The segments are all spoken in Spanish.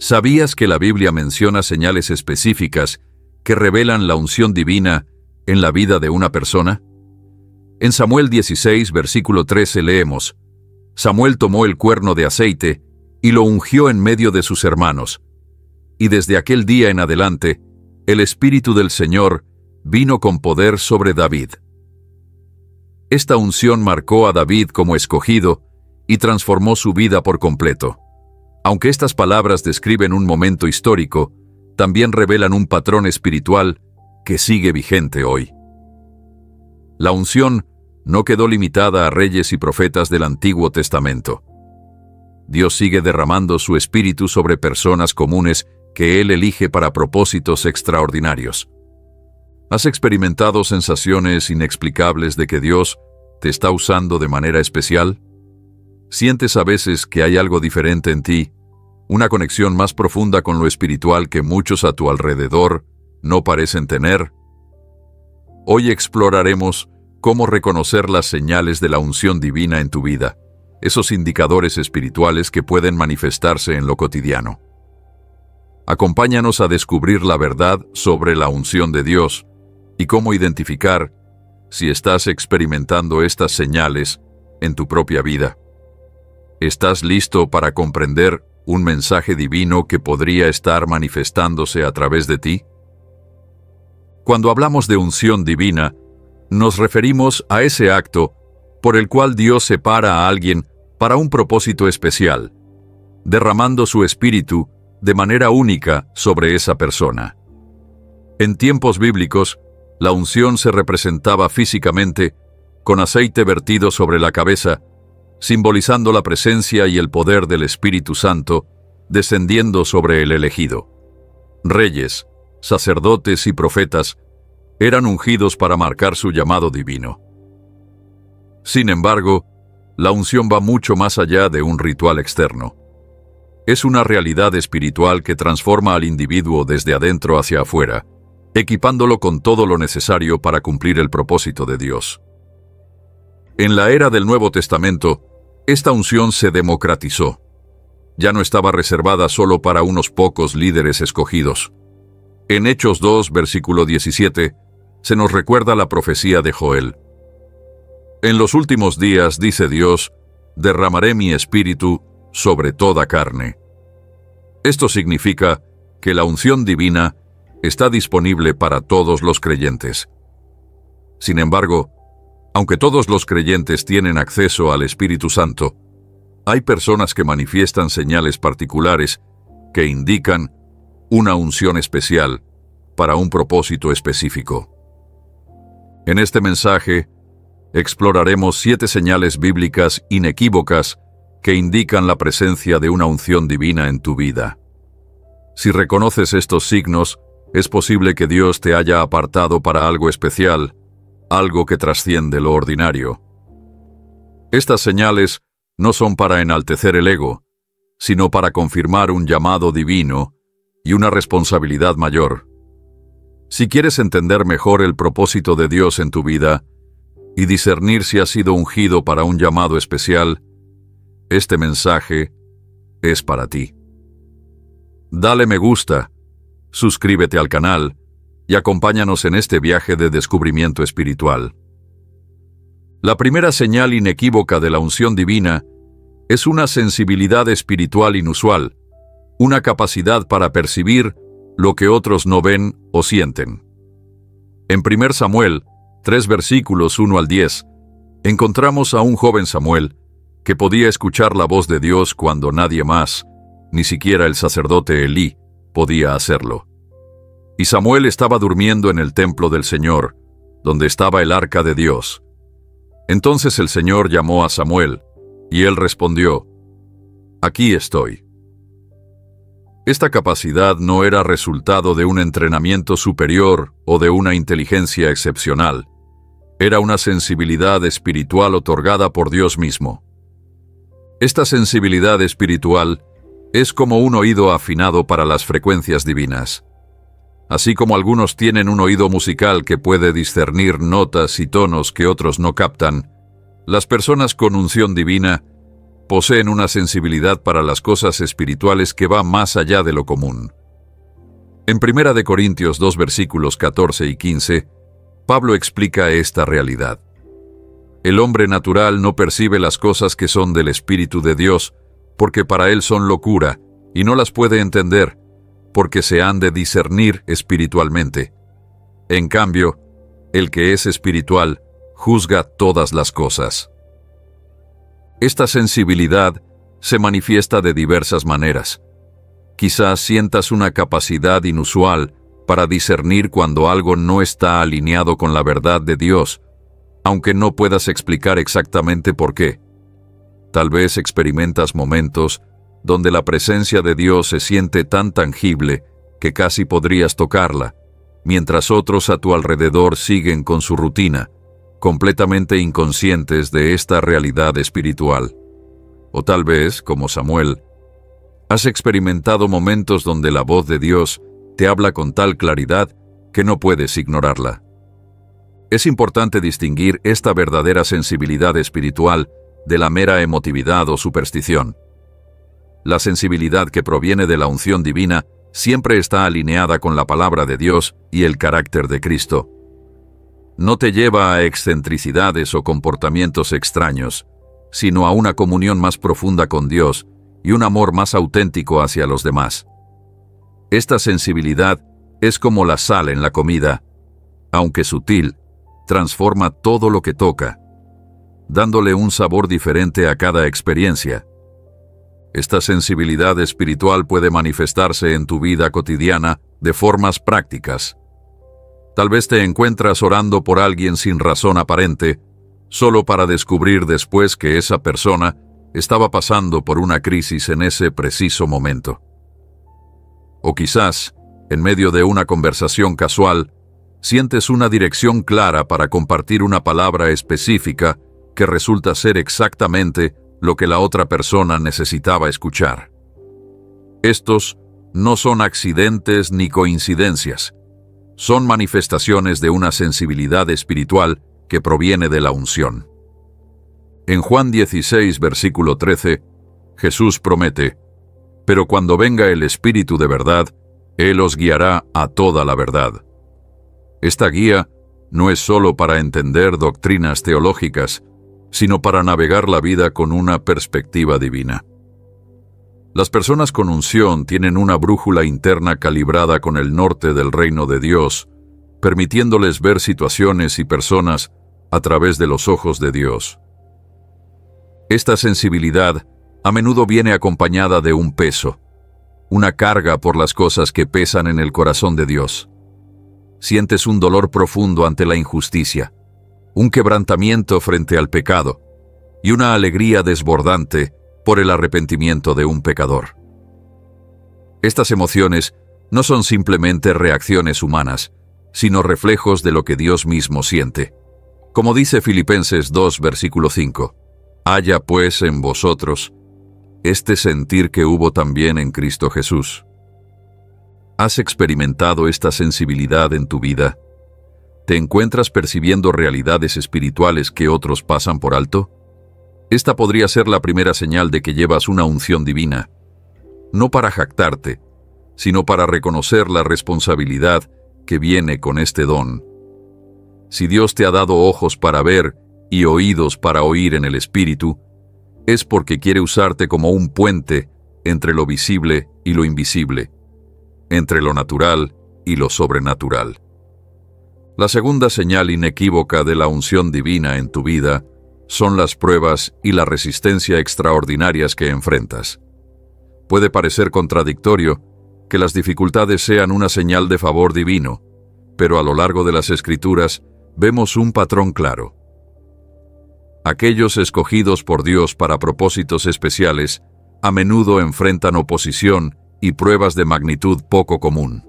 ¿Sabías que la Biblia menciona señales específicas que revelan la unción divina en la vida de una persona? En Samuel 16, versículo 13 leemos: Samuel tomó el cuerno de aceite y lo ungió en medio de sus hermanos. Y desde aquel día en adelante, el Espíritu del Señor vino con poder sobre David. Esta unción marcó a David como escogido y transformó su vida por completo. Aunque estas palabras describen un momento histórico, también revelan un patrón espiritual que sigue vigente hoy. La unción no quedó limitada a reyes y profetas del Antiguo Testamento. Dios sigue derramando su espíritu sobre personas comunes que Él elige para propósitos extraordinarios. ¿Has experimentado sensaciones inexplicables de que Dios te está usando de manera especial? ¿Sientes a veces que hay algo diferente en ti, una conexión más profunda con lo espiritual que muchos a tu alrededor no parecen tener? Hoy exploraremos cómo reconocer las señales de la unción divina en tu vida, esos indicadores espirituales que pueden manifestarse en lo cotidiano. Acompáñanos a descubrir la verdad sobre la unción de Dios y cómo identificar si estás experimentando estas señales en tu propia vida. ¿Estás listo para comprender un mensaje divino que podría estar manifestándose a través de ti? Cuando hablamos de unción divina, nos referimos a ese acto por el cual Dios separa a alguien para un propósito especial, derramando su espíritu de manera única sobre esa persona. En tiempos bíblicos, la unción se representaba físicamente con aceite vertido sobre la cabeza, simbolizando la presencia y el poder del Espíritu Santo descendiendo sobre el elegido. Reyes, sacerdotes y profetas eran ungidos para marcar su llamado divino. Sin embargo, la unción va mucho más allá de un ritual externo. Es una realidad espiritual que transforma al individuo desde adentro hacia afuera, equipándolo con todo lo necesario para cumplir el propósito de Dios. En la era del Nuevo Testamento, esta unción se democratizó. Ya no estaba reservada solo para unos pocos líderes escogidos. En Hechos 2, versículo 17, se nos recuerda la profecía de Joel. En los últimos días, dice Dios, derramaré mi espíritu sobre toda carne. Esto significa que la unción divina está disponible para todos los creyentes. Sin embargo, aunque todos los creyentes tienen acceso al Espíritu Santo, hay personas que manifiestan señales particulares que indican una unción especial para un propósito específico. En este mensaje, exploraremos 7 señales bíblicas inequívocas que indican la presencia de una unción divina en tu vida. Si reconoces estos signos, es posible que Dios te haya apartado para algo especial, algo que trasciende lo ordinario. Estas señales no son para enaltecer el ego, sino para confirmar un llamado divino y una responsabilidad mayor. Si quieres entender mejor el propósito de Dios en tu vida y discernir si has sido ungido para un llamado especial, este mensaje es para ti. Dale me gusta, suscríbete al canal y acompáñanos en este viaje de descubrimiento espiritual. La primera señal inequívoca de la unción divina es una sensibilidad espiritual inusual, una capacidad para percibir lo que otros no ven o sienten. En 1 Samuel 3 versículos 1 al 10, encontramos a un joven Samuel que podía escuchar la voz de Dios cuando nadie más, ni siquiera el sacerdote Elí, podía hacerlo. Y Samuel estaba durmiendo en el templo del Señor, donde estaba el arca de Dios. Entonces el Señor llamó a Samuel, y él respondió: «Aquí estoy». Esta capacidad no era resultado de un entrenamiento superior o de una inteligencia excepcional. Era una sensibilidad espiritual otorgada por Dios mismo. Esta sensibilidad espiritual es como un oído afinado para las frecuencias divinas. Así como algunos tienen un oído musical que puede discernir notas y tonos que otros no captan, las personas con unción divina poseen una sensibilidad para las cosas espirituales que va más allá de lo común. En 1 de Corintios 2 versículos 14 y 15, Pablo explica esta realidad. El hombre natural no percibe las cosas que son del Espíritu de Dios, porque para él son locura, y no las puede entender, porque se han de discernir espiritualmente. En cambio, el que es espiritual juzga todas las cosas. Esta sensibilidad se manifiesta de diversas maneras. Quizás sientas una capacidad inusual para discernir cuando algo no está alineado con la verdad de Dios, aunque no puedas explicar exactamente por qué. Tal vez experimentas momentos donde la presencia de Dios se siente tan tangible que casi podrías tocarla, mientras otros a tu alrededor siguen con su rutina, completamente inconscientes de esta realidad espiritual. O tal vez, como Samuel, has experimentado momentos donde la voz de Dios te habla con tal claridad que no puedes ignorarla. Es importante distinguir esta verdadera sensibilidad espiritual de la mera emotividad o superstición. La sensibilidad que proviene de la unción divina siempre está alineada con la palabra de Dios y el carácter de Cristo. No te lleva a excentricidades o comportamientos extraños, sino a una comunión más profunda con Dios y un amor más auténtico hacia los demás. Esta sensibilidad es como la sal en la comida, aunque sutil, transforma todo lo que toca, dándole un sabor diferente a cada experiencia. Esta sensibilidad espiritual puede manifestarse en tu vida cotidiana de formas prácticas. Tal vez te encuentras orando por alguien sin razón aparente, solo para descubrir después que esa persona estaba pasando por una crisis en ese preciso momento. O quizás, en medio de una conversación casual, sientes una dirección clara para compartir una palabra específica que resulta ser exactamente lo que la otra persona necesitaba escuchar. Estos no son accidentes ni coincidencias. Son manifestaciones de una sensibilidad espiritual que proviene de la unción. En Juan 16, versículo 13, Jesús promete: «Pero cuando venga el Espíritu de verdad, Él os guiará a toda la verdad». Esta guía no es solo para entender doctrinas teológicas, sino para navegar la vida con una perspectiva divina. Las personas con unción tienen una brújula interna calibrada con el norte del reino de Dios, permitiéndoles ver situaciones y personas a través de los ojos de Dios. Esta sensibilidad a menudo viene acompañada de un peso, una carga por las cosas que pesan en el corazón de Dios. Sientes un dolor profundo ante la injusticia, un quebrantamiento frente al pecado y una alegría desbordante por el arrepentimiento de un pecador. Estas emociones no son simplemente reacciones humanas, sino reflejos de lo que Dios mismo siente. Como dice Filipenses 2, versículo 5, «Haya pues en vosotros este sentir que hubo también en Cristo Jesús». ¿Has experimentado esta sensibilidad en tu vida? ¿Te encuentras percibiendo realidades espirituales que otros pasan por alto? Esta podría ser la primera señal de que llevas una unción divina, no para jactarte, sino para reconocer la responsabilidad que viene con este don. Si Dios te ha dado ojos para ver y oídos para oír en el Espíritu, es porque quiere usarte como un puente entre lo visible y lo invisible, entre lo natural y lo sobrenatural. La segunda señal inequívoca de la unción divina en tu vida son las pruebas y la resistencia extraordinarias que enfrentas. Puede parecer contradictorio que las dificultades sean una señal de favor divino, pero a lo largo de las Escrituras vemos un patrón claro. Aquellos escogidos por Dios para propósitos especiales a menudo enfrentan oposición y pruebas de magnitud poco común.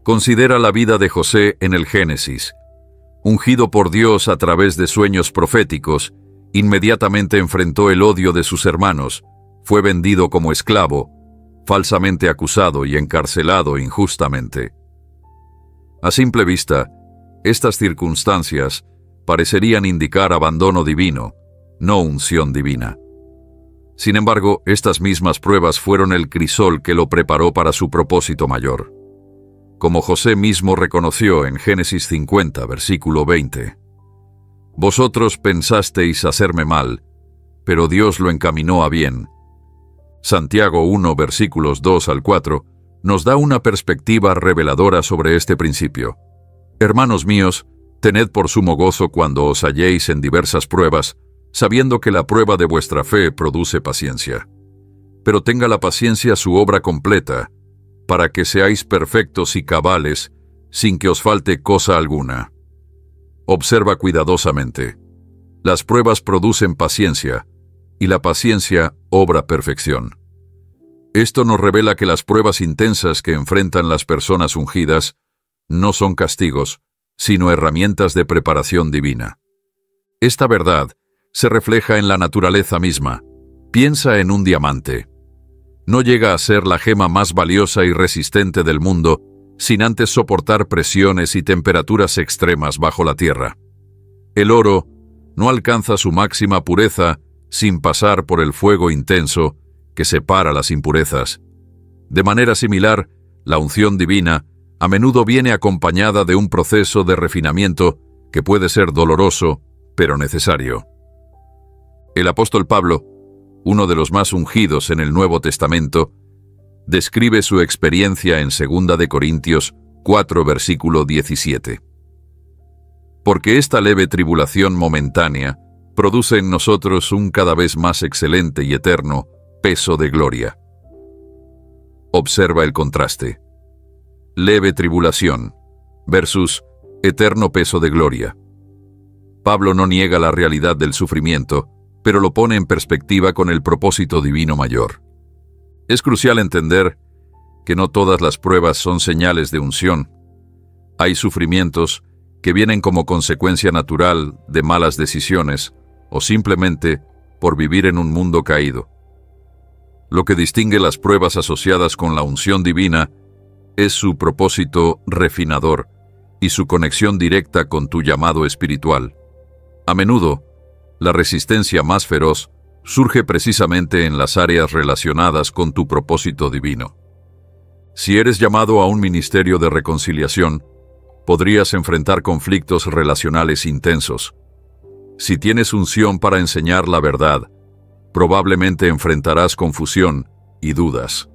Considera la vida de José en el Génesis. Ungido por Dios a través de sueños proféticos, inmediatamente enfrentó el odio de sus hermanos, fue vendido como esclavo, falsamente acusado y encarcelado injustamente. A simple vista, estas circunstancias parecerían indicar abandono divino, no unción divina. Sin embargo, estas mismas pruebas fueron el crisol que lo preparó para su propósito mayor. Como José mismo reconoció en Génesis 50, versículo 20. Vosotros pensasteis hacerme mal, pero Dios lo encaminó a bien. Santiago 1, versículos 2 al 4, nos da una perspectiva reveladora sobre este principio. Hermanos míos, tened por sumo gozo cuando os halléis en diversas pruebas, sabiendo que la prueba de vuestra fe produce paciencia. Pero tenga la paciencia su obra completa, para que seáis perfectos y cabales, sin que os falte cosa alguna. Observa cuidadosamente. Las pruebas producen paciencia, y la paciencia obra perfección. Esto nos revela que las pruebas intensas que enfrentan las personas ungidas no son castigos, sino herramientas de preparación divina. Esta verdad se refleja en la naturaleza misma. Piensa en un diamante. No llega a ser la gema más valiosa y resistente del mundo sin antes soportar presiones y temperaturas extremas bajo la tierra. El oro no alcanza su máxima pureza sin pasar por el fuego intenso que separa las impurezas. De manera similar, la unción divina a menudo viene acompañada de un proceso de refinamiento que puede ser doloroso, pero necesario. El apóstol Pablo, uno de los más ungidos en el Nuevo Testamento, describe su experiencia en 2 de Corintios 4, versículo 17. Porque esta leve tribulación momentánea produce en nosotros un cada vez más excelente y eterno peso de gloria. Observa el contraste. Leve tribulación versus eterno peso de gloria. Pablo no niega la realidad del sufrimiento, pero lo pone en perspectiva con el propósito divino mayor. Es crucial entender que no todas las pruebas son señales de unción. Hay sufrimientos que vienen como consecuencia natural de malas decisiones o simplemente por vivir en un mundo caído. Lo que distingue las pruebas asociadas con la unción divina es su propósito refinador y su conexión directa con tu llamado espiritual. A menudo, la resistencia más feroz surge precisamente en las áreas relacionadas con tu propósito divino. Si eres llamado a un ministerio de reconciliación, podrías enfrentar conflictos relacionales intensos. Si tienes unción para enseñar la verdad, probablemente enfrentarás confusión y dudas.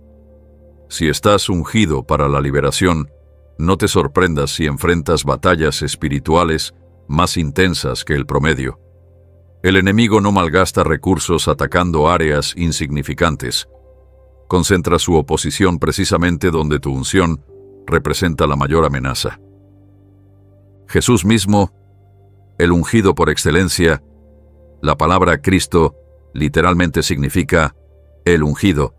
Si estás ungido para la liberación, no te sorprendas si enfrentas batallas espirituales más intensas que el promedio. El enemigo no malgasta recursos atacando áreas insignificantes. Concentra su oposición precisamente donde tu unción representa la mayor amenaza. Jesús mismo, el ungido por excelencia, la palabra Cristo literalmente significa el ungido,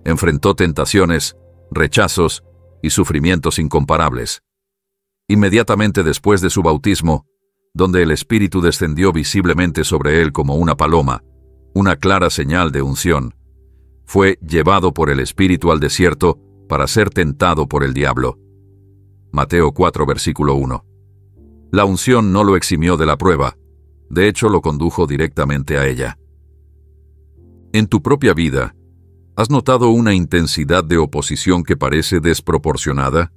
enfrentó tentaciones, rechazos y sufrimientos incomparables. Inmediatamente después de su bautismo, donde el Espíritu descendió visiblemente sobre él como una paloma, una clara señal de unción, fue llevado por el Espíritu al desierto para ser tentado por el diablo. Mateo 4, versículo 1. La unción no lo eximió de la prueba, de hecho lo condujo directamente a ella. En tu propia vida, ¿has notado una intensidad de oposición que parece desproporcionada?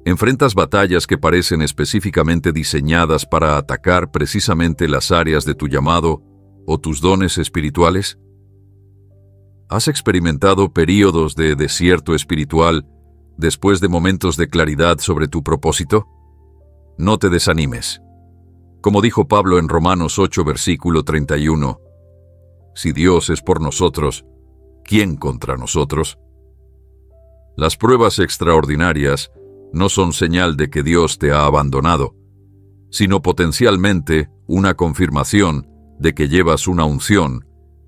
¿Enfrentas batallas que parecen específicamente diseñadas para atacar precisamente las áreas de tu llamado o tus dones espirituales? ¿Has experimentado períodos de desierto espiritual después de momentos de claridad sobre tu propósito? No te desanimes. Como dijo Pablo en Romanos 8, versículo 31, si Dios es por nosotros, ¿quién contra nosotros? Las pruebas extraordinarias no son señal de que Dios te ha abandonado, sino potencialmente una confirmación de que llevas una unción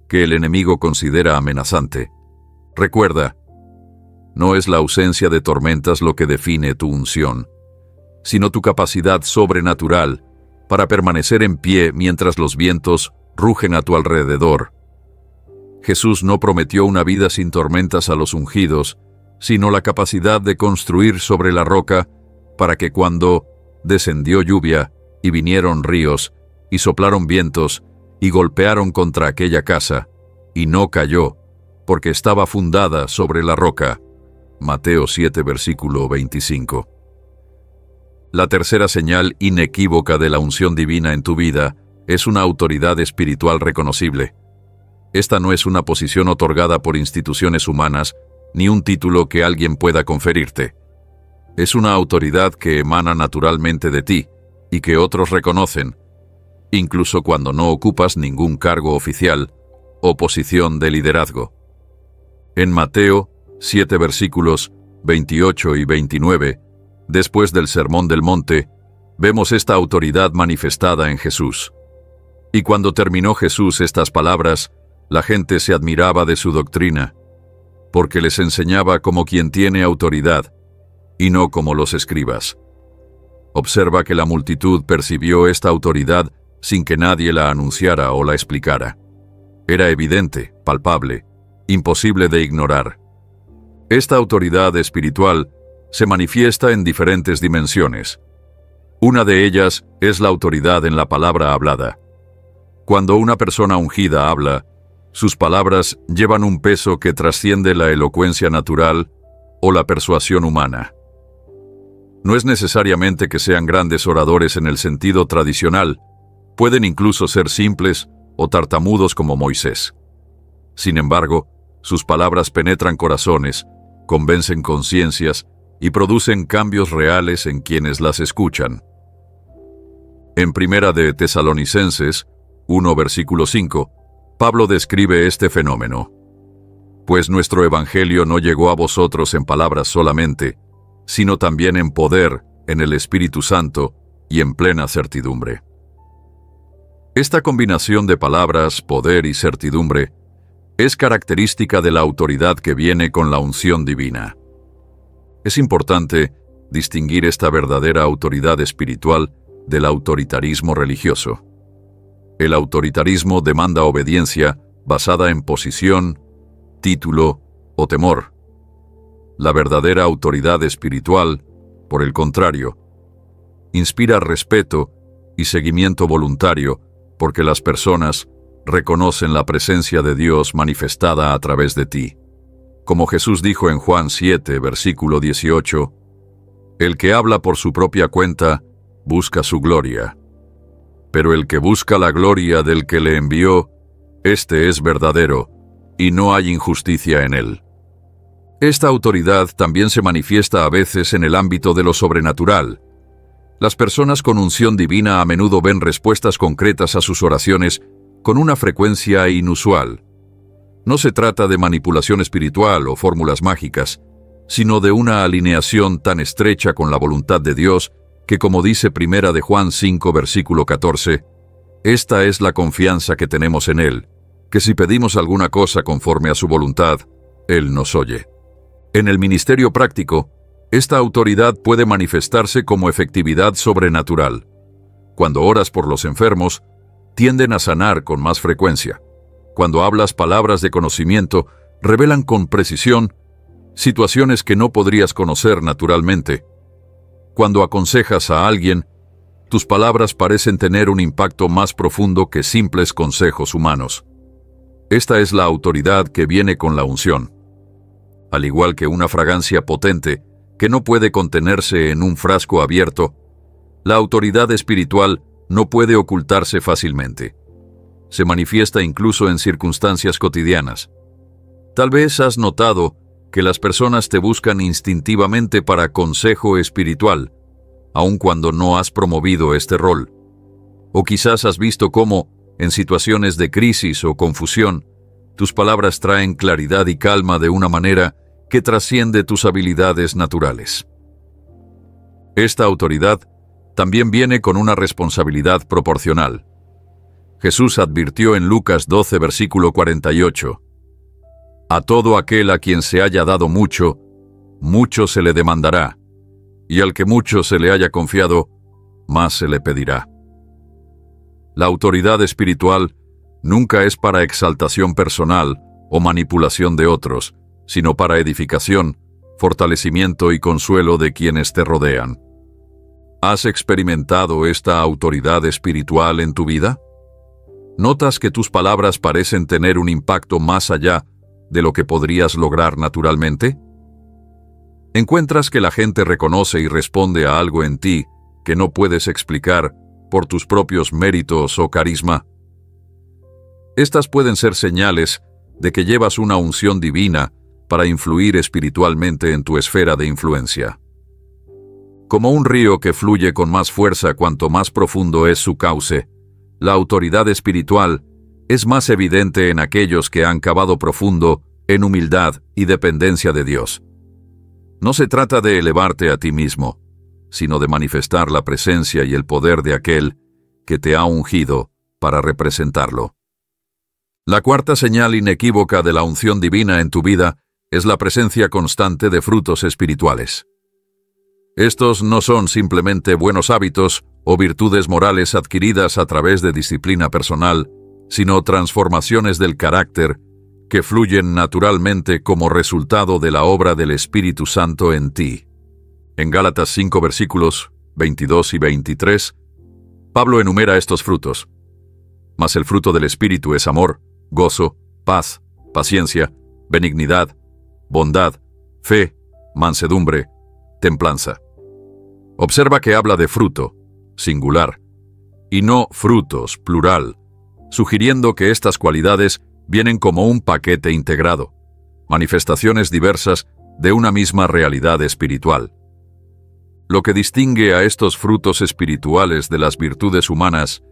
que el enemigo considera amenazante. Recuerda, no es la ausencia de tormentas lo que define tu unción, sino tu capacidad sobrenatural para permanecer en pie mientras los vientos rugen a tu alrededor. Jesús no prometió una vida sin tormentas a los ungidos, sino la capacidad de construir sobre la roca para que cuando descendió lluvia y vinieron ríos y soplaron vientos y golpearon contra aquella casa, y no cayó, porque estaba fundada sobre la roca. Mateo 7, versículo 25. La tercera señal inequívoca de la unción divina en tu vida es una autoridad espiritual reconocible. Esta no es una posición otorgada por instituciones humanas, ni un título que alguien pueda conferirte. Es una autoridad que emana naturalmente de ti y que otros reconocen, incluso cuando no ocupas ningún cargo oficial o posición de liderazgo. En Mateo 7 versículos 28 y 29, después del Sermón del Monte, vemos esta autoridad manifestada en Jesús. Y cuando terminó Jesús estas palabras, la gente se admiraba de su doctrina, porque les enseñaba como quien tiene autoridad, y no como los escribas. Observa que la multitud percibió esta autoridad sin que nadie la anunciara o la explicara. Era evidente, palpable, imposible de ignorar. Esta autoridad espiritual se manifiesta en diferentes dimensiones. Una de ellas es la autoridad en la palabra hablada. Cuando una persona ungida habla, sus palabras llevan un peso que trasciende la elocuencia natural o la persuasión humana. No es necesariamente que sean grandes oradores en el sentido tradicional, pueden incluso ser simples o tartamudos como Moisés. Sin embargo, sus palabras penetran corazones, convencen conciencias y producen cambios reales en quienes las escuchan. En Primera de Tesalonicenses 1 versículo 5, Pablo describe este fenómeno. Pues nuestro evangelio no llegó a vosotros en palabras solamente, sino también en poder, en el Espíritu Santo y en plena certidumbre. Esta combinación de palabras, poder y certidumbre es característica de la autoridad que viene con la unción divina. Es importante distinguir esta verdadera autoridad espiritual del autoritarismo religioso. El autoritarismo demanda obediencia basada en posición, título o temor. La verdadera autoridad espiritual, por el contrario, inspira respeto y seguimiento voluntario porque las personas reconocen la presencia de Dios manifestada a través de ti. Como Jesús dijo en Juan 7, versículo 18, «El que habla por su propia cuenta busca su gloria, pero el que busca la gloria del que le envió, éste es verdadero, y no hay injusticia en él». Esta autoridad también se manifiesta a veces en el ámbito de lo sobrenatural. Las personas con unción divina a menudo ven respuestas concretas a sus oraciones con una frecuencia inusual. No se trata de manipulación espiritual o fórmulas mágicas, sino de una alineación tan estrecha con la voluntad de Dios que, como dice Primera de Juan 5, versículo 14, esta es la confianza que tenemos en Él, que si pedimos alguna cosa conforme a su voluntad, Él nos oye. En el ministerio práctico, esta autoridad puede manifestarse como efectividad sobrenatural. Cuando oras por los enfermos, tienden a sanar con más frecuencia. Cuando hablas palabras de conocimiento, revelan con precisión situaciones que no podrías conocer naturalmente. Cuando aconsejas a alguien, tus palabras parecen tener un impacto más profundo que simples consejos humanos. Esta es la autoridad que viene con la unción. Al igual que una fragancia potente que no puede contenerse en un frasco abierto, la autoridad espiritual no puede ocultarse fácilmente. Se manifiesta incluso en circunstancias cotidianas. Tal vez has notado que las personas te buscan instintivamente para consejo espiritual, aun cuando no has promovido este rol. O quizás has visto cómo, en situaciones de crisis o confusión, tus palabras traen claridad y calma de una manera que trasciende tus habilidades naturales. Esta autoridad también viene con una responsabilidad proporcional. Jesús advirtió en Lucas 12, versículo 48, «A todo aquel a quien se haya dado mucho, mucho se le demandará, y al que mucho se le haya confiado, más se le pedirá». La autoridad espiritual nunca es para exaltación personal o manipulación de otros, sino para edificación, fortalecimiento y consuelo de quienes te rodean. ¿Has experimentado esta autoridad espiritual en tu vida? ¿Notas que tus palabras parecen tener un impacto más allá de lo que podrías lograr naturalmente? ¿Encuentras que la gente reconoce y responde a algo en ti que no puedes explicar por tus propios méritos o carisma? Estas pueden ser señales de que llevas una unción divina para influir espiritualmente en tu esfera de influencia. Como un río que fluye con más fuerza cuanto más profundo es su cauce, la autoridad espiritual es más evidente en aquellos que han cavado profundo en humildad y dependencia de Dios. No se trata de elevarte a ti mismo, sino de manifestar la presencia y el poder de aquel que te ha ungido para representarlo. La cuarta señal inequívoca de la unción divina en tu vida es la presencia constante de frutos espirituales. Estos no son simplemente buenos hábitos o virtudes morales adquiridas a través de disciplina personal, sino transformaciones del carácter que fluyen naturalmente como resultado de la obra del Espíritu Santo en ti. En Gálatas 5 versículos 22 y 23, Pablo enumera estos frutos. Mas el fruto del Espíritu es amor, gozo, paz, paciencia, benignidad, bondad, fe, mansedumbre, templanza. Observa que habla de fruto, singular, y no frutos, plural, sugiriendo que estas cualidades vienen como un paquete integrado, manifestaciones diversas de una misma realidad espiritual. Lo que distingue a estos frutos espirituales de las virtudes humanas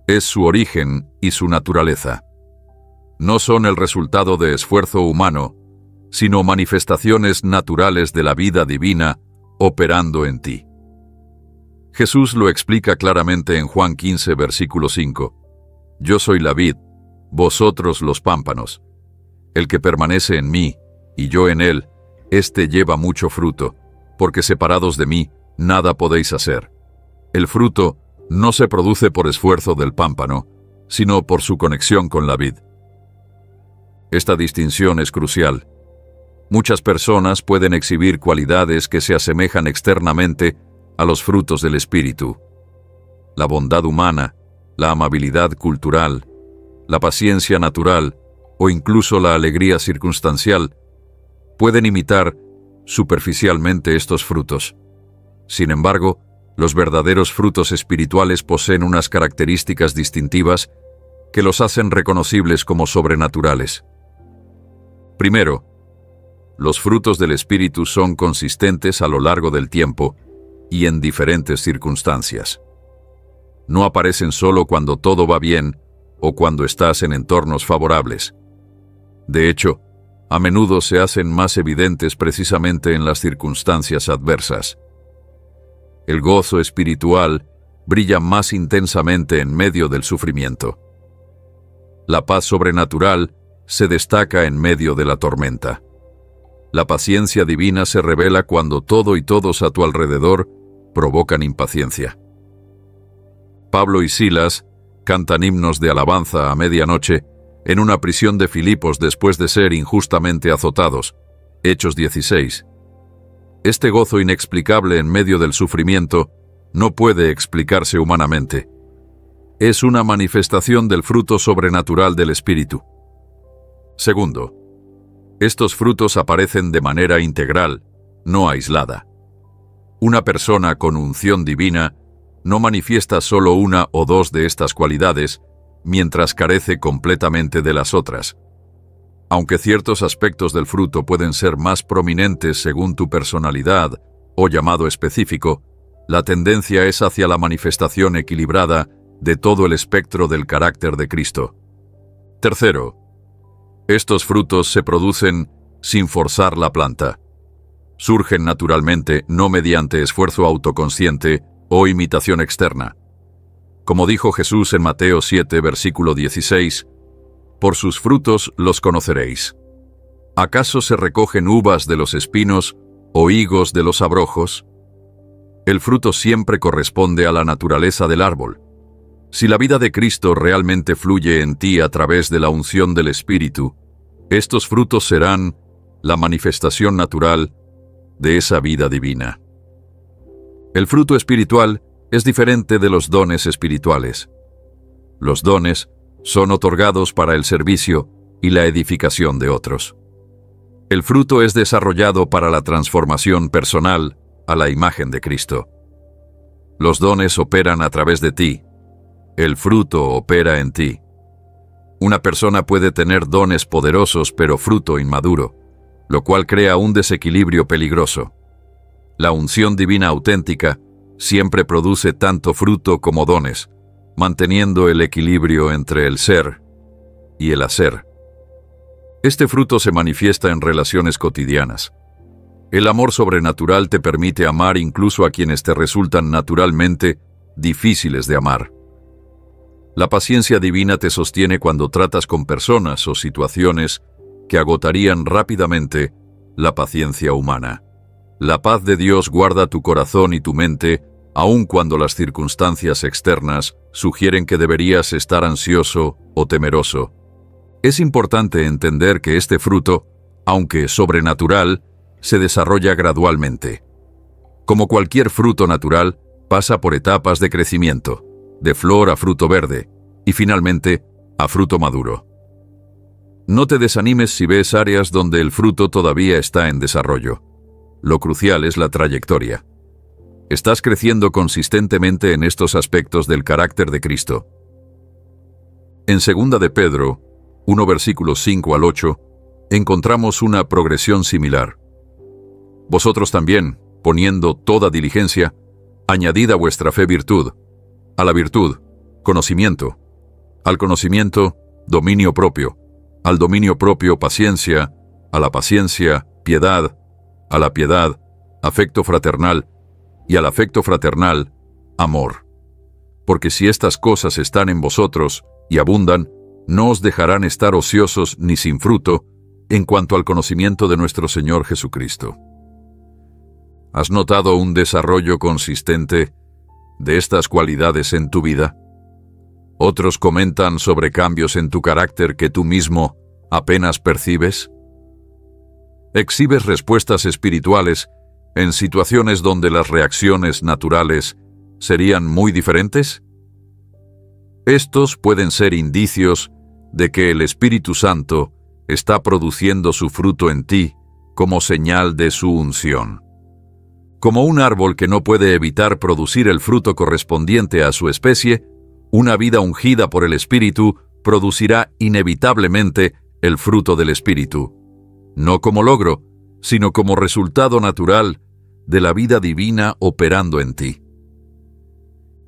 es su origen y su naturaleza. No son el resultado de esfuerzo humano, sino manifestaciones naturales de la vida divina operando en ti. Jesús lo explica claramente en Juan 15, versículo 5. Yo soy la vid, vosotros los pámpanos. El que permanece en mí, y yo en él, éste lleva mucho fruto, porque separados de mí, nada podéis hacer. El fruto no se produce por esfuerzo del pámpano, sino por su conexión con la vid. Esta distinción es crucial. Muchas personas pueden exhibir cualidades que se asemejan externamente a los frutos del Espíritu. La bondad humana, la amabilidad cultural, la paciencia natural o incluso la alegría circunstancial pueden imitar superficialmente estos frutos. Sin embargo, los verdaderos frutos espirituales poseen unas características distintivas que los hacen reconocibles como sobrenaturales. Primero, los frutos del Espíritu son consistentes a lo largo del tiempo y en diferentes circunstancias. No aparecen solo cuando todo va bien o cuando estás en entornos favorables. De hecho, a menudo se hacen más evidentes precisamente en las circunstancias adversas. El gozo espiritual brilla más intensamente en medio del sufrimiento. La paz sobrenatural se destaca en medio de la tormenta. La paciencia divina se revela cuando todo y todos a tu alrededor provocan impaciencia. Pablo y Silas cantan himnos de alabanza a medianoche en una prisión de Filipos después de ser injustamente azotados. Hechos 16. Este gozo inexplicable en medio del sufrimiento no puede explicarse humanamente. Es una manifestación del fruto sobrenatural del Espíritu. Segundo, estos frutos aparecen de manera integral, no aislada. Una persona con unción divina no manifiesta solo una o dos de estas cualidades, mientras carece completamente de las otras. Aunque ciertos aspectos del fruto pueden ser más prominentes según tu personalidad o llamado específico, la tendencia es hacia la manifestación equilibrada de todo el espectro del carácter de Cristo. Tercero, estos frutos se producen sin forzar la planta. Surgen naturalmente, no mediante esfuerzo autoconsciente o imitación externa. Como dijo Jesús en Mateo 7, versículo 16, «Por sus frutos los conoceréis. ¿Acaso se recogen uvas de los espinos o higos de los abrojos?» El fruto siempre corresponde a la naturaleza del árbol. Si la vida de Cristo realmente fluye en ti a través de la unción del Espíritu, estos frutos serán la manifestación natural de esa vida divina. El fruto espiritual es diferente de los dones espirituales. Los dones Son otorgados para el servicio y la edificación de otros. El fruto es desarrollado para la transformación personal a la imagen de Cristo. Los dones operan a través de ti. El fruto opera en ti. Una persona puede tener dones poderosos pero fruto inmaduro, lo cual crea un desequilibrio peligroso. La unción divina auténtica siempre produce tanto fruto como dones, manteniendo el equilibrio entre el ser y el hacer. Este fruto se manifiesta en relaciones cotidianas. El amor sobrenatural te permite amar incluso a quienes te resultan naturalmente difíciles de amar. La paciencia divina te sostiene cuando tratas con personas o situaciones que agotarían rápidamente la paciencia humana. La paz de Dios guarda tu corazón y tu mente, aun cuando las circunstancias externas sugieren que deberías estar ansioso o temeroso. Es importante entender que este fruto, aunque sobrenatural, se desarrolla gradualmente. Como cualquier fruto natural, pasa por etapas de crecimiento, de flor a fruto verde, y finalmente a fruto maduro. No te desanimes si ves áreas donde el fruto todavía está en desarrollo. Lo crucial es la trayectoria. ¿Estás creciendo consistentemente en estos aspectos del carácter de Cristo? En 2 de Pedro, 1 versículos 5 al 8, encontramos una progresión similar. Vosotros también, poniendo toda diligencia, añadid a vuestra fe virtud, a la virtud, conocimiento, al conocimiento, dominio propio, al dominio propio, paciencia, a la paciencia, piedad, a la piedad, afecto fraternal, y al afecto fraternal, amor. Porque si estas cosas están en vosotros y abundan, no os dejarán estar ociosos ni sin fruto en cuanto al conocimiento de nuestro Señor Jesucristo. ¿Has notado un desarrollo consistente de estas cualidades en tu vida? ¿Otros comentan sobre cambios en tu carácter que tú mismo apenas percibes? ¿Exhibes respuestas espirituales en situaciones donde las reacciones naturales serían muy diferentes? Estos pueden ser indicios de que el Espíritu Santo está produciendo su fruto en ti como señal de su unción. Como un árbol que no puede evitar producir el fruto correspondiente a su especie, una vida ungida por el Espíritu producirá inevitablemente el fruto del Espíritu, no como logro, sino como resultado natural de la vida divina operando en ti.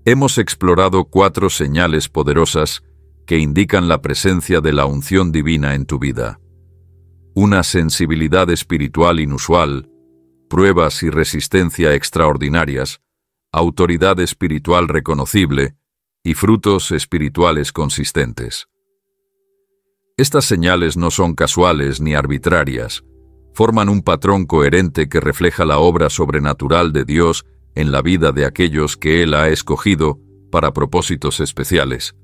Hemos explorado 4 señales poderosas que indican la presencia de la unción divina en tu vida. Una sensibilidad espiritual inusual, pruebas y resistencia extraordinarias, autoridad espiritual reconocible y frutos espirituales consistentes. Estas señales no son casuales ni arbitrarias, forman un patrón coherente que refleja la obra sobrenatural de Dios en la vida de aquellos que Él ha escogido para propósitos especiales.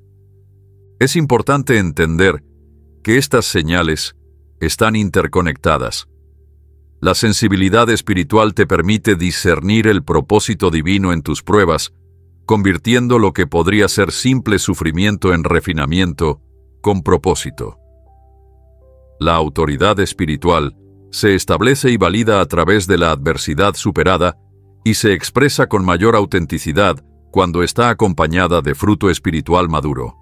Es importante entender que estas señales están interconectadas. La sensibilidad espiritual te permite discernir el propósito divino en tus pruebas, convirtiendo lo que podría ser simple sufrimiento en refinamiento con propósito. La autoridad espiritual se establece y valida a través de la adversidad superada y se expresa con mayor autenticidad cuando está acompañada de fruto espiritual maduro.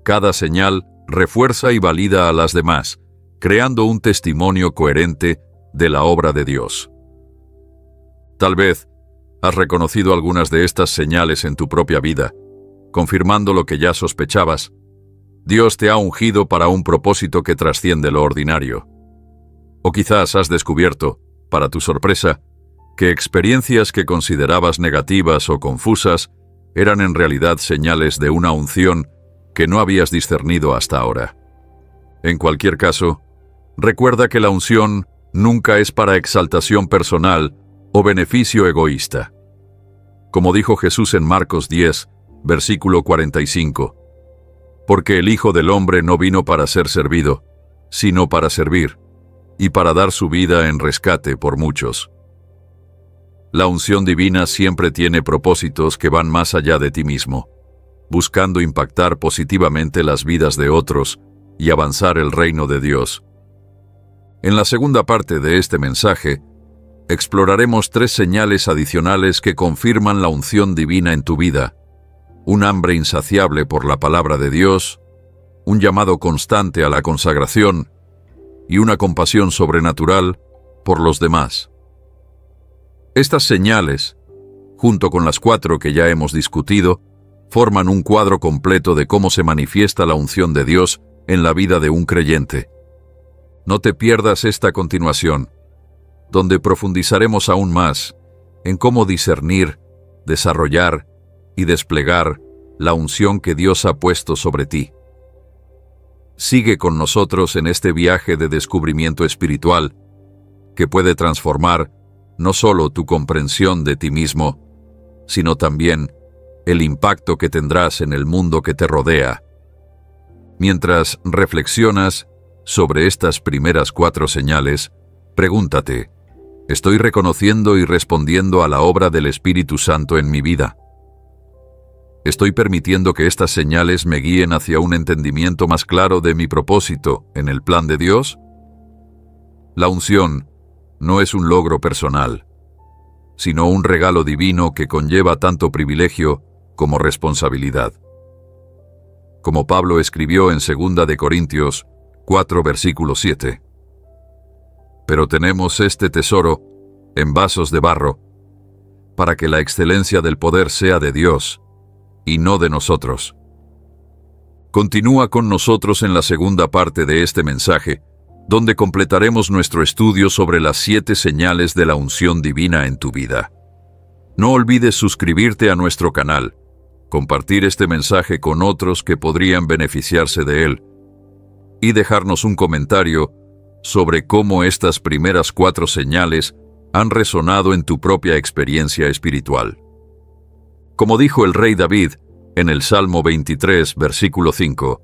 Cada señal refuerza y valida a las demás, creando un testimonio coherente de la obra de Dios. Tal vez has reconocido algunas de estas señales en tu propia vida, confirmando lo que ya sospechabas. Dios te ha ungido para un propósito que trasciende lo ordinario. O quizás has descubierto, para tu sorpresa, que experiencias que considerabas negativas o confusas eran en realidad señales de una unción que no habías discernido hasta ahora. En cualquier caso, recuerda que la unción nunca es para exaltación personal o beneficio egoísta. Como dijo Jesús en Marcos 10, versículo 45, porque el Hijo del Hombre no vino para ser servido, sino para servir, y para dar su vida en rescate por muchos. La unción divina siempre tiene propósitos que van más allá de ti mismo. buscando impactar positivamente las vidas de otros y avanzar el reino de Dios. En la segunda parte de este mensaje, exploraremos 3 señales adicionales que confirman la unción divina en tu vida: un hambre insaciable por la palabra de Dios, un llamado constante a la consagración y una compasión sobrenatural por los demás. Estas señales, junto con las 4 que ya hemos discutido, forman un cuadro completo de cómo se manifiesta la unción de Dios en la vida de un creyente. No te pierdas esta continuación, donde profundizaremos aún más en cómo discernir, desarrollar y desplegar la unción que Dios ha puesto sobre ti. Sigue con nosotros en este viaje de descubrimiento espiritual que puede transformar no solo tu comprensión de ti mismo, sino también el impacto que tendrás en el mundo que te rodea. Mientras reflexionas sobre estas primeras 4 señales, pregúntate: ¿estoy reconociendo y respondiendo a la obra del Espíritu Santo en mi vida? ¿Estoy permitiendo que estas señales me guíen hacia un entendimiento más claro de mi propósito en el plan de Dios? La unción no es un logro personal, sino un regalo divino que conlleva tanto privilegio como responsabilidad. Como Pablo escribió en 2 de Corintios 4, versículo 7. Pero tenemos este tesoro en vasos de barro, para que la excelencia del poder sea de Dios, y no de nosotros. Continúa con nosotros en la segunda parte de este mensaje, donde completaremos nuestro estudio sobre las 7 señales de la unción divina en tu vida. No olvides suscribirte a nuestro canal, compartir este mensaje con otros que podrían beneficiarse de él, y dejarnos un comentario sobre cómo estas primeras 4 señales han resonado en tu propia experiencia espiritual. Como dijo el rey David en el Salmo 23, versículo 5,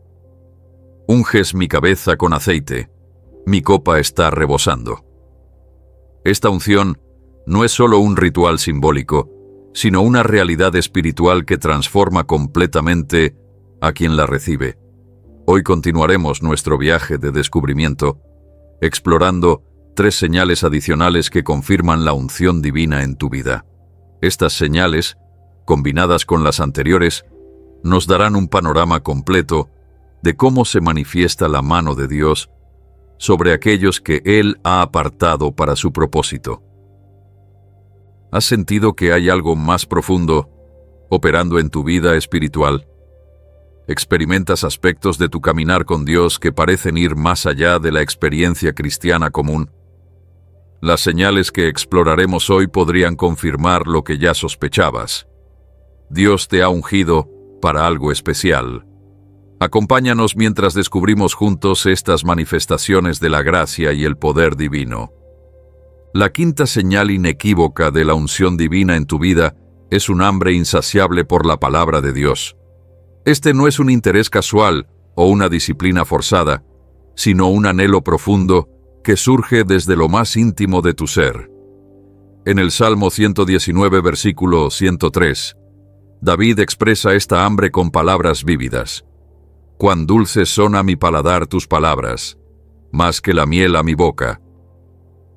«Unges mi cabeza con aceite, mi copa está rebosando». Esta unción no es solo un ritual simbólico, sino una realidad espiritual que transforma completamente a quien la recibe. Hoy continuaremos nuestro viaje de descubrimiento, explorando 3 señales adicionales que confirman la unción divina en tu vida. Estas señales, combinadas con las anteriores, nos darán un panorama completo de cómo se manifiesta la mano de Dios sobre aquellos que Él ha apartado para su propósito. ¿Has sentido que hay algo más profundo operando en tu vida espiritual? ¿Experimentas aspectos de tu caminar con Dios que parecen ir más allá de la experiencia cristiana común? Las señales que exploraremos hoy podrían confirmar lo que ya sospechabas. Dios te ha ungido para algo especial. Acompáñanos mientras descubrimos juntos estas manifestaciones de la gracia y el poder divino. La quinta señal inequívoca de la unción divina en tu vida es un hambre insaciable por la palabra de Dios. Este no es un interés casual o una disciplina forzada, sino un anhelo profundo que surge desde lo más íntimo de tu ser. En el Salmo 119, versículo 103, David expresa esta hambre con palabras vívidas. «Cuán dulces son a mi paladar tus palabras, más que la miel a mi boca».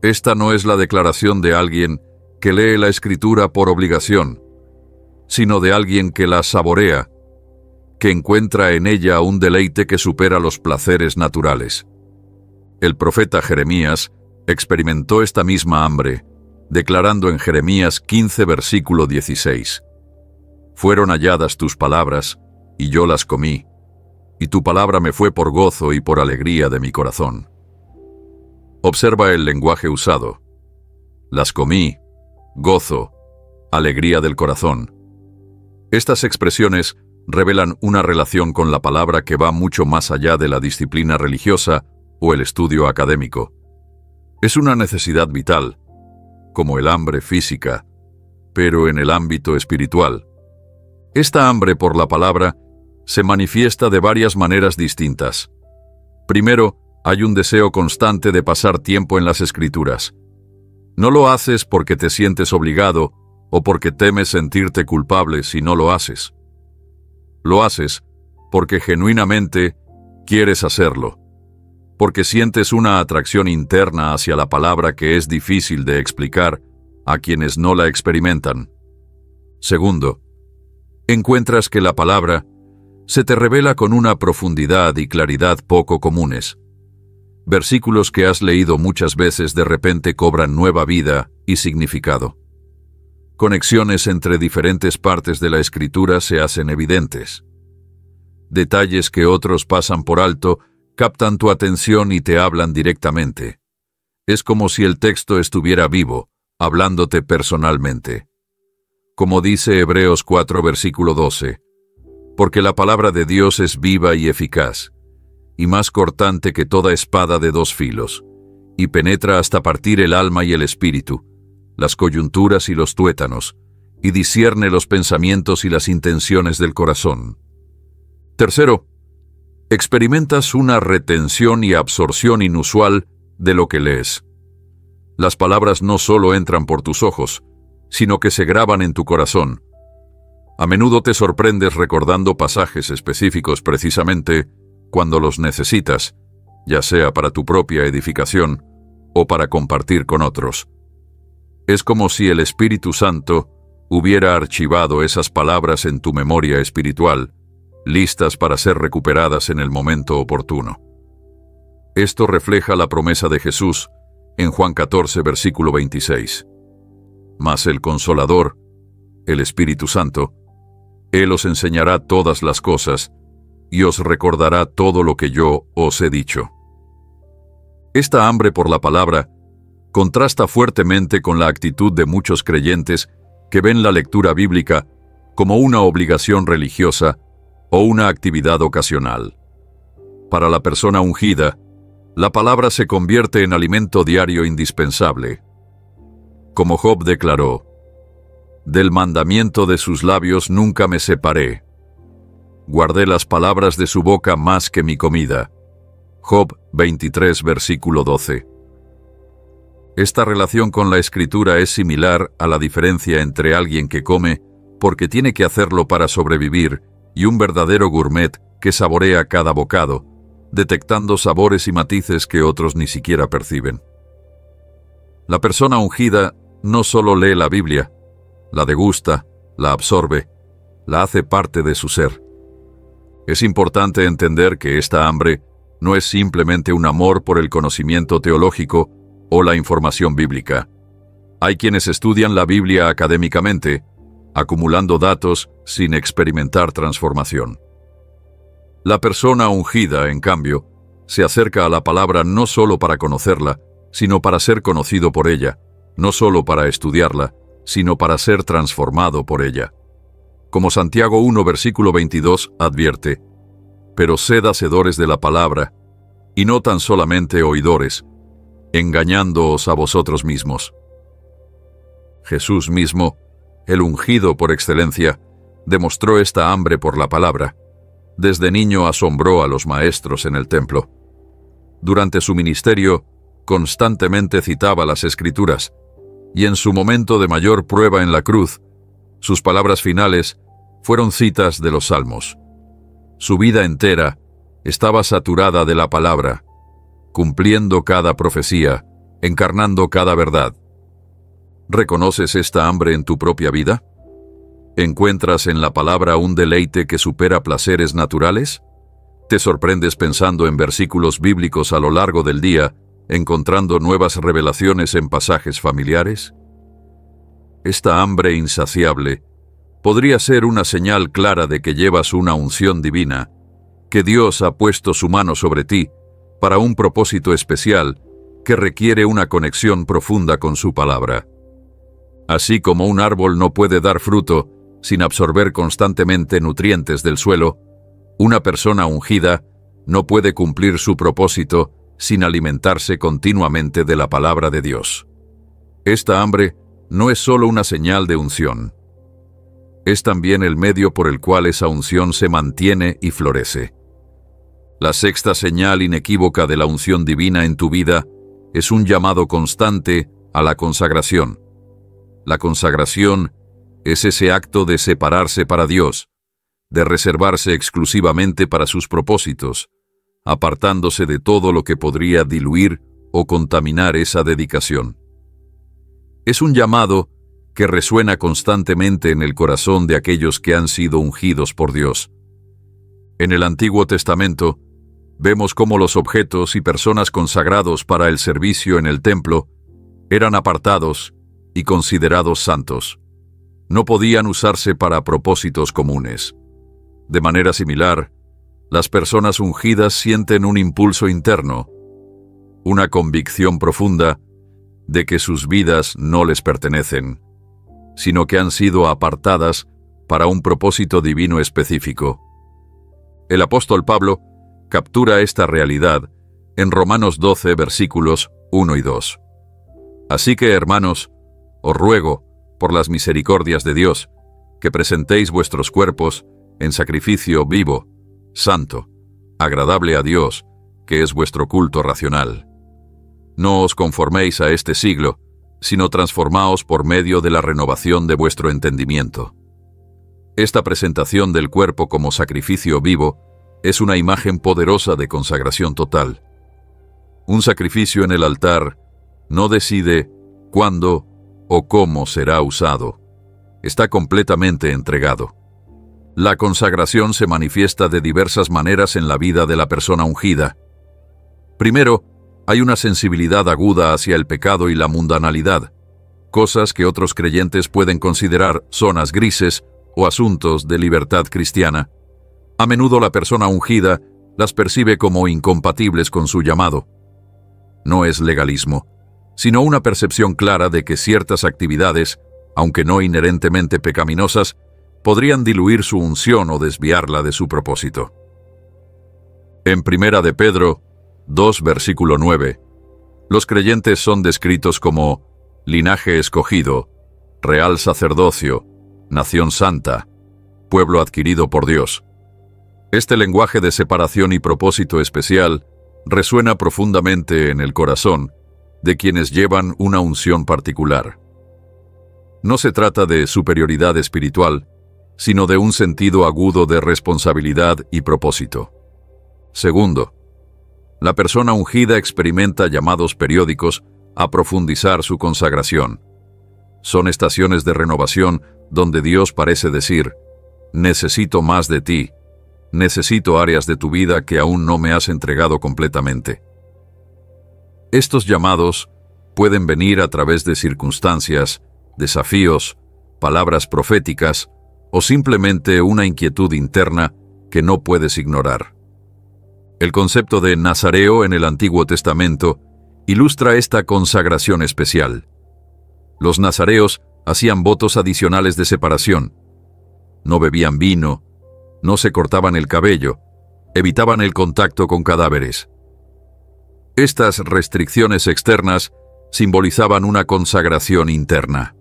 Esta no es la declaración de alguien que lee la Escritura por obligación, sino de alguien que la saborea, que encuentra en ella un deleite que supera los placeres naturales. El profeta Jeremías experimentó esta misma hambre, declarando en Jeremías 15, versículo 16, «Fueron halladas tus palabras, y yo las comí, y tu palabra me fue por gozo y por alegría de mi corazón». Observa el lenguaje usado. Las comí, gozo, alegría del corazón. Estas expresiones revelan una relación con la palabra que va mucho más allá de la disciplina religiosa o el estudio académico. Es una necesidad vital, como el hambre física, pero en el ámbito espiritual. Esta hambre por la palabra se manifiesta de varias maneras distintas. Primero, hay un deseo constante de pasar tiempo en las Escrituras. No lo haces porque te sientes obligado o porque temes sentirte culpable si no lo haces. Lo haces porque genuinamente quieres hacerlo, porque sientes una atracción interna hacia la palabra que es difícil de explicar a quienes no la experimentan. Segundo, encuentras que la palabra se te revela con una profundidad y claridad poco comunes. Versículos que has leído muchas veces de repente cobran nueva vida y significado. Conexiones entre diferentes partes de la Escritura se hacen evidentes. Detalles que otros pasan por alto captan tu atención y te hablan directamente. Es como si el texto estuviera vivo, hablándote personalmente. Como dice Hebreos 4, versículo 12, porque la palabra de Dios es viva y eficaz, y más cortante que toda espada de dos filos, y penetra hasta partir el alma y el espíritu, las coyunturas y los tuétanos, y discierne los pensamientos y las intenciones del corazón. Tercero, experimentas una retención y absorción inusual de lo que lees. Las palabras no solo entran por tus ojos, sino que se graban en tu corazón. A menudo te sorprendes recordando pasajes específicos precisamente cuando los necesitas, ya sea para tu propia edificación o para compartir con otros. Es como si el Espíritu Santo hubiera archivado esas palabras en tu memoria espiritual, listas para ser recuperadas en el momento oportuno. Esto refleja la promesa de Jesús en Juan 14, versículo 26. Mas el Consolador, el Espíritu Santo, Él os enseñará todas las cosas y os recordará todo lo que yo os he dicho. Esta hambre por la palabra contrasta fuertemente con la actitud de muchos creyentes que ven la lectura bíblica como una obligación religiosa o una actividad ocasional. Para la persona ungida, la palabra se convierte en alimento diario indispensable. Como Job declaró, «Del mandamiento de sus labios nunca me separé. Guardé las palabras de su boca más que mi comida». Job 23, versículo 12. Esta relación con la Escritura es similar a la diferencia entre alguien que come porque tiene que hacerlo para sobrevivir y un verdadero gourmet que saborea cada bocado, detectando sabores y matices que otros ni siquiera perciben. La persona ungida no solo lee la Biblia, la degusta, la absorbe, la hace parte de su ser. Es importante entender que esta hambre no es simplemente un amor por el conocimiento teológico o la información bíblica. Hay quienes estudian la Biblia académicamente, acumulando datos sin experimentar transformación. La persona ungida, en cambio, se acerca a la palabra no solo para conocerla, sino para ser conocido por ella, no solo para estudiarla, sino para ser transformado por ella. Como Santiago 1, versículo 22 advierte, «Pero sed hacedores de la palabra, y no tan solamente oidores, engañándoos a vosotros mismos». Jesús mismo, el ungido por excelencia, demostró esta hambre por la palabra. Desde niño asombró a los maestros en el templo. Durante su ministerio, constantemente citaba las Escrituras, y en su momento de mayor prueba en la cruz, sus palabras finales fueron citas de los Salmos. Su vida entera estaba saturada de la palabra, cumpliendo cada profecía, encarnando cada verdad. ¿Reconoces esta hambre en tu propia vida? ¿Encuentras en la palabra un deleite que supera placeres naturales? ¿Te sorprendes pensando en versículos bíblicos a lo largo del día, encontrando nuevas revelaciones en pasajes familiares? Esta hambre insaciable podría ser una señal clara de que llevas una unción divina, que Dios ha puesto su mano sobre ti para un propósito especial que requiere una conexión profunda con su palabra. Así como un árbol no puede dar fruto sin absorber constantemente nutrientes del suelo, una persona ungida no puede cumplir su propósito sin alimentarse continuamente de la palabra de Dios. Esta hambre no es solo una señal de unción. Es también el medio por el cual esa unción se mantiene y florece. La sexta señal inequívoca de la unción divina en tu vida es un llamado constante a la consagración. La consagración es ese acto de separarse para Dios, de reservarse exclusivamente para sus propósitos, apartándose de todo lo que podría diluir o contaminar esa dedicación. Es un llamado que resuena constantemente en el corazón de aquellos que han sido ungidos por Dios. En el Antiguo Testamento, vemos cómo los objetos y personas consagrados para el servicio en el templo eran apartados y considerados santos. No podían usarse para propósitos comunes. De manera similar, las personas ungidas sienten un impulso interno, una convicción profunda de que sus vidas no les pertenecen, sino que han sido apartadas para un propósito divino específico. El apóstol Pablo captura esta realidad en Romanos 12, versículos 1 y 2. Así que, hermanos, os ruego, por las misericordias de Dios, que presentéis vuestros cuerpos en sacrificio vivo, santo, agradable a Dios, que es vuestro culto racional. No os conforméis a este siglo, sino transformaos por medio de la renovación de vuestro entendimiento. Esta presentación del cuerpo como sacrificio vivo es una imagen poderosa de consagración total. Un sacrificio en el altar no decide cuándo o cómo será usado. Está completamente entregado. La consagración se manifiesta de diversas maneras en la vida de la persona ungida. Primero, hay una sensibilidad aguda hacia el pecado y la mundanalidad, cosas que otros creyentes pueden considerar zonas grises o asuntos de libertad cristiana. A menudo la persona ungida las percibe como incompatibles con su llamado. No es legalismo, sino una percepción clara de que ciertas actividades, aunque no inherentemente pecaminosas, podrían diluir su unción o desviarla de su propósito. En 1 de Pedro 2, versículo 9, los creyentes son descritos como linaje escogido, real sacerdocio, nación santa, pueblo adquirido por Dios. Este lenguaje de separación y propósito especial resuena profundamente en el corazón de quienes llevan una unción particular. No se trata de superioridad espiritual, sino de un sentido agudo de responsabilidad y propósito. Segundo, la persona ungida experimenta llamados periódicos a profundizar su consagración. Son estaciones de renovación donde Dios parece decir: necesito más de ti, necesito áreas de tu vida que aún no me has entregado completamente. Estos llamados pueden venir a través de circunstancias, desafíos, palabras proféticas o simplemente una inquietud interna que no puedes ignorar. El concepto de nazareo en el Antiguo Testamento ilustra esta consagración especial. Los nazareos hacían votos adicionales de separación. No bebían vino, no se cortaban el cabello, evitaban el contacto con cadáveres. Estas restricciones externas simbolizaban una consagración interna.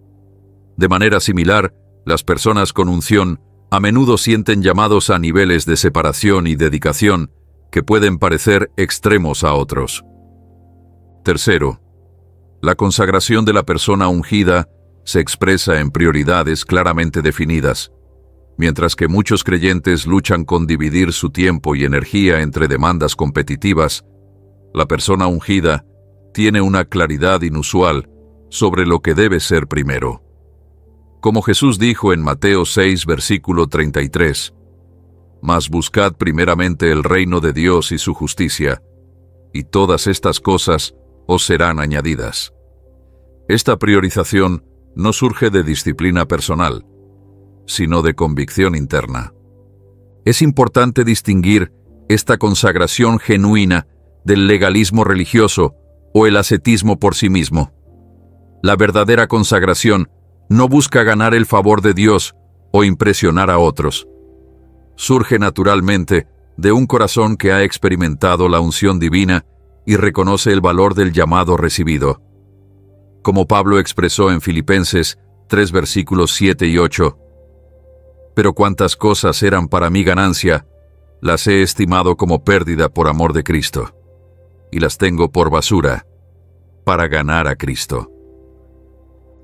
De manera similar, las personas con unción a menudo sienten llamados a niveles de separación y dedicación que pueden parecer extremos a otros. Tercero, la consagración de la persona ungida se expresa en prioridades claramente definidas. Mientras que muchos creyentes luchan con dividir su tiempo y energía entre demandas competitivas, la persona ungida tiene una claridad inusual sobre lo que debe ser primero. Como Jesús dijo en Mateo 6, versículo 33, «Mas buscad primeramente el reino de Dios y su justicia, y todas estas cosas os serán añadidas». Esta priorización no surge de disciplina personal, sino de convicción interna. Es importante distinguir esta consagración genuina del legalismo religioso o el ascetismo por sí mismo. La verdadera consagración no busca ganar el favor de Dios o impresionar a otros. Surge naturalmente de un corazón que ha experimentado la unción divina y reconoce el valor del llamado recibido. Como Pablo expresó en Filipenses 3, versículos 7 y 8, «Pero cuantas cosas eran para mi ganancia, las he estimado como pérdida por amor de Cristo, y las tengo por basura, para ganar a Cristo».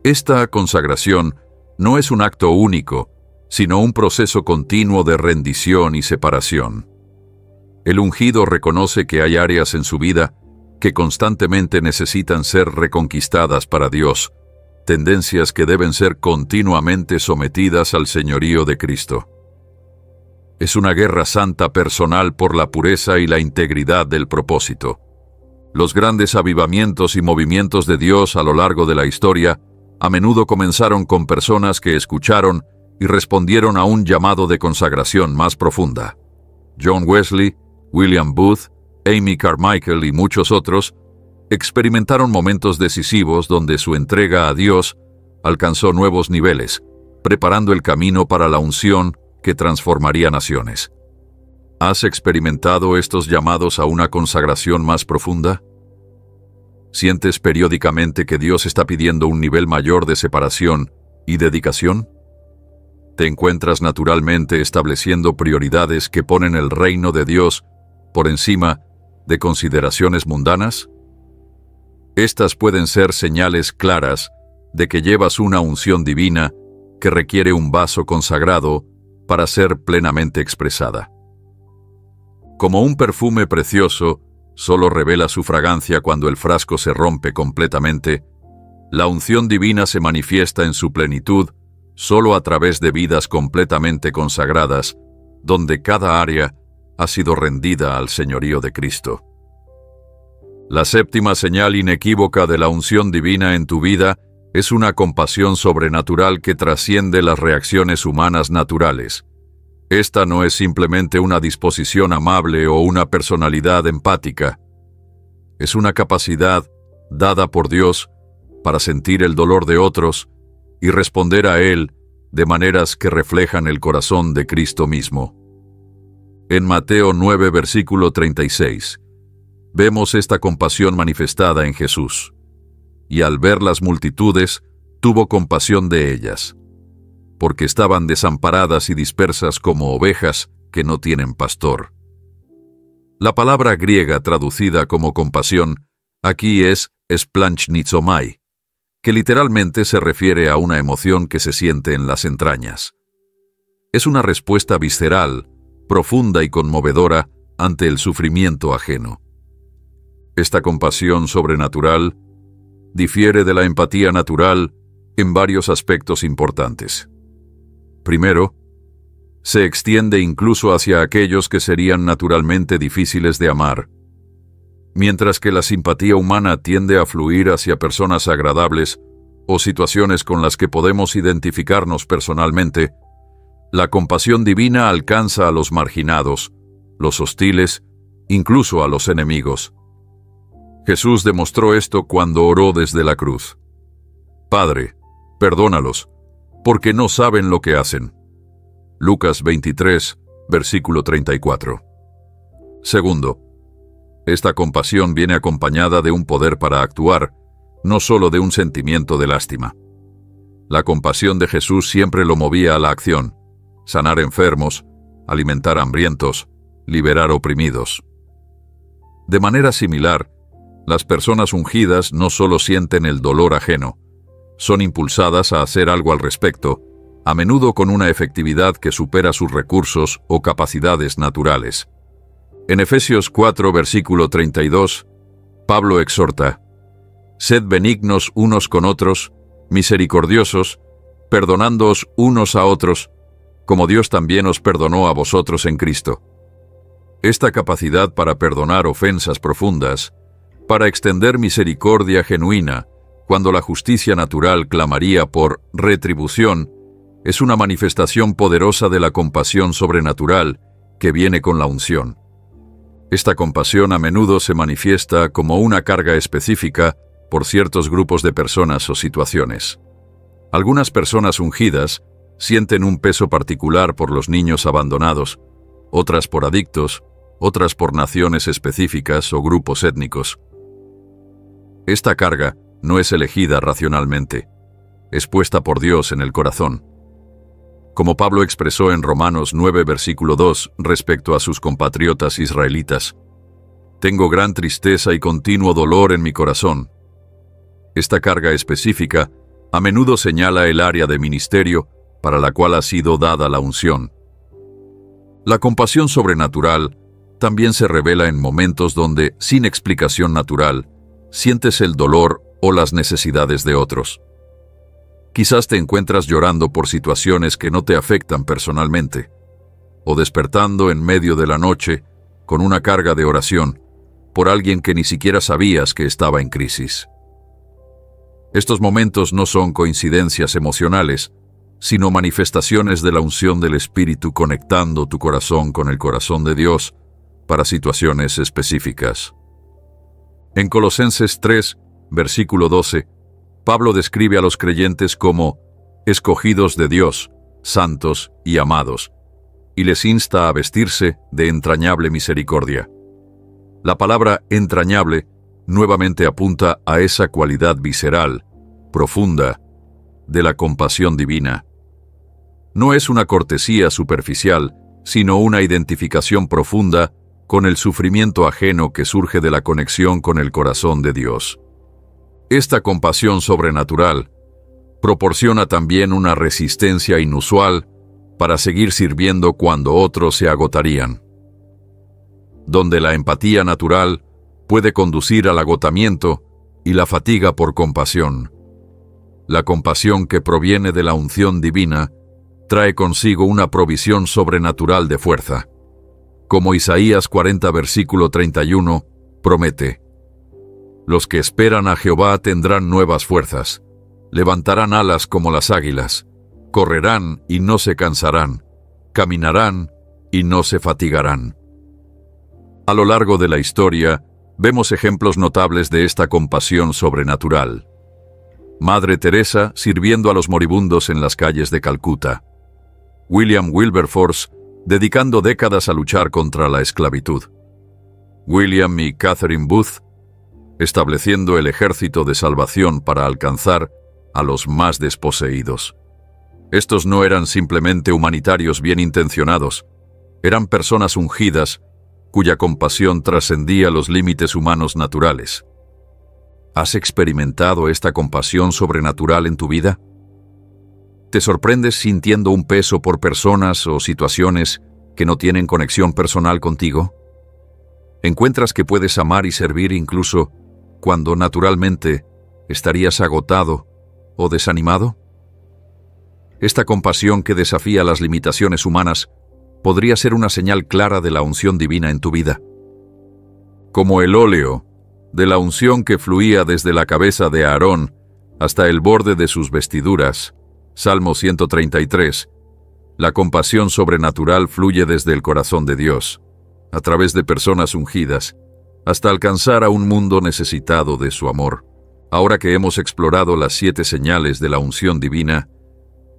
Esta consagración no es un acto único, sino un proceso continuo de rendición y separación. El ungido reconoce que hay áreas en su vida que constantemente necesitan ser reconquistadas para Dios, tendencias que deben ser continuamente sometidas al señorío de Cristo. Es una guerra santa personal por la pureza y la integridad del propósito. Los grandes avivamientos y movimientos de Dios a lo largo de la historia a menudo comenzaron con personas que escucharon y respondieron a un llamado de consagración más profunda. John Wesley, William Booth, Amy Carmichael y muchos otros experimentaron momentos decisivos donde su entrega a Dios alcanzó nuevos niveles, preparando el camino para la unción que transformaría naciones. ¿Has experimentado estos llamados a una consagración más profunda? ¿Sientes periódicamente que Dios está pidiendo un nivel mayor de separación y dedicación? ¿Te encuentras naturalmente estableciendo prioridades que ponen el reino de Dios por encima de consideraciones mundanas? Estas pueden ser señales claras de que llevas una unción divina que requiere un vaso consagrado para ser plenamente expresada. Como un perfume precioso solo revela su fragancia cuando el frasco se rompe completamente, la unción divina se manifiesta en su plenitud solo a través de vidas completamente consagradas, donde cada área ha sido rendida al señorío de Cristo. La séptima señal inequívoca de la unción divina en tu vida es una compasión sobrenatural que trasciende las reacciones humanas naturales. Esta no es simplemente una disposición amable o una personalidad empática. Es una capacidad dada por Dios para sentir el dolor de otros y responder a él de maneras que reflejan el corazón de Cristo mismo. En Mateo 9, versículo 36, vemos esta compasión manifestada en Jesús. Y al ver las multitudes, tuvo compasión de ellas, porque estaban desamparadas y dispersas como ovejas que no tienen pastor. La palabra griega traducida como compasión aquí es splanchnitzomai, que literalmente se refiere a una emoción que se siente en las entrañas. Es una respuesta visceral, profunda y conmovedora ante el sufrimiento ajeno. Esta compasión sobrenatural difiere de la empatía natural en varios aspectos importantes. Primero, se extiende incluso hacia aquellos que serían naturalmente difíciles de amar. Mientras que la simpatía humana tiende a fluir hacia personas agradables o situaciones con las que podemos identificarnos personalmente, la compasión divina alcanza a los marginados, los hostiles, incluso a los enemigos. Jesús demostró esto cuando oró desde la cruz. Padre, perdónalos, porque no saben lo que hacen. Lucas 23, versículo 34. Segundo, esta compasión viene acompañada de un poder para actuar, no solo de un sentimiento de lástima. La compasión de Jesús siempre lo movía a la acción: sanar enfermos, alimentar hambrientos, liberar oprimidos. De manera similar, las personas ungidas no solo sienten el dolor ajeno, son impulsadas a hacer algo al respecto, a menudo con una efectividad que supera sus recursos o capacidades naturales. En Efesios 4, versículo 32, Pablo exhorta: «Sed benignos unos con otros, misericordiosos, perdonándoos unos a otros, como Dios también os perdonó a vosotros en Cristo». Esta capacidad para perdonar ofensas profundas, para extender misericordia genuina, cuando la justicia natural clamaría por retribución, es una manifestación poderosa de la compasión sobrenatural que viene con la unción. Esta compasión a menudo se manifiesta como una carga específica por ciertos grupos de personas o situaciones. Algunas personas ungidas sienten un peso particular por los niños abandonados, otras por adictos, otras por naciones específicas o grupos étnicos. Esta carga no es elegida racionalmente, es puesta por Dios en el corazón. Como Pablo expresó en Romanos 9, versículo 2, respecto a sus compatriotas israelitas: «Tengo gran tristeza y continuo dolor en mi corazón». Esta carga específica a menudo señala el área de ministerio para la cual ha sido dada la unción. La compasión sobrenatural también se revela en momentos donde, sin explicación natural, sientes el dolor o las necesidades de otros. Quizás te encuentras llorando por situaciones que no te afectan personalmente, o despertando en medio de la noche con una carga de oración por alguien que ni siquiera sabías que estaba en crisis. Estos momentos no son coincidencias emocionales, sino manifestaciones de la unción del Espíritu conectando tu corazón con el corazón de Dios para situaciones específicas. En Colosenses 3, versículo 12, Pablo describe a los creyentes como escogidos de Dios, santos y amados, y les insta a vestirse de entrañable misericordia. La palabra entrañable nuevamente apunta a esa cualidad visceral, profunda, de la compasión divina. No es una cortesía superficial, sino una identificación profunda con el sufrimiento ajeno que surge de la conexión con el corazón de Dios. Esta compasión sobrenatural proporciona también una resistencia inusual para seguir sirviendo cuando otros se agotarían. Donde la empatía natural puede conducir al agotamiento y la fatiga por compasión. La compasión que proviene de la unción divina trae consigo una provisión sobrenatural de fuerza. Como Isaías 40, versículo 31, promete: los que esperan a Jehová tendrán nuevas fuerzas, levantarán alas como las águilas, correrán y no se cansarán, caminarán y no se fatigarán. A lo largo de la historia, vemos ejemplos notables de esta compasión sobrenatural. Madre Teresa sirviendo a los moribundos en las calles de Calcuta. William Wilberforce dedicando décadas a luchar contra la esclavitud. William y Catherine Booth estableciendo el ejército de salvación para alcanzar a los más desposeídos. Estos no eran simplemente humanitarios bien intencionados, eran personas ungidas cuya compasión trascendía los límites humanos naturales. ¿Has experimentado esta compasión sobrenatural en tu vida? ¿Te sorprendes sintiendo un peso por personas o situaciones que no tienen conexión personal contigo? ¿Encuentras que puedes amar y servir incluso cuando naturalmente estarías agotado o desanimado? Esta compasión que desafía las limitaciones humanas podría ser una señal clara de la unción divina en tu vida. Como el óleo de la unción que fluía desde la cabeza de Aarón hasta el borde de sus vestiduras, Salmo 133, la compasión sobrenatural fluye desde el corazón de Dios, a través de personas ungidas, hasta alcanzar a un mundo necesitado de su amor. Ahora que hemos explorado las 7 señales de la unción divina,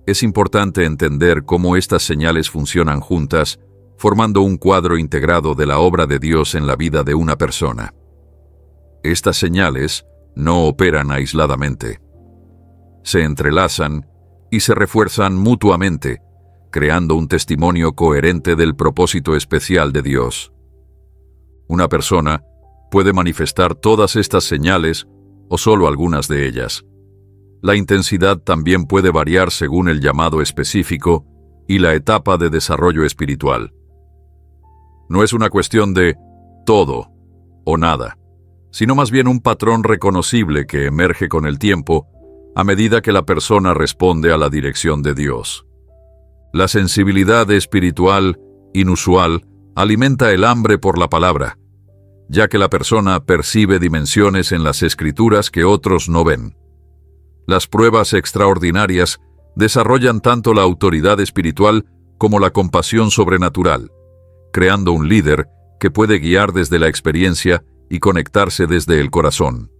es importante entender cómo estas señales funcionan juntas, formando un cuadro integrado de la obra de Dios en la vida de una persona. Estas señales no operan aisladamente. Se entrelazan y se refuerzan mutuamente, creando un testimonio coherente del propósito especial de Dios. Una persona puede manifestar todas estas señales o solo algunas de ellas. La intensidad también puede variar según el llamado específico y la etapa de desarrollo espiritual. No es una cuestión de todo o nada, sino más bien un patrón reconocible que emerge con el tiempo a medida que la persona responde a la dirección de Dios. La sensibilidad espiritual inusual alimenta el hambre por la palabra, ya que la persona percibe dimensiones en las Escrituras que otros no ven. Las pruebas extraordinarias desarrollan tanto la autoridad espiritual como la compasión sobrenatural, creando un líder que puede guiar desde la experiencia y conectarse desde el corazón.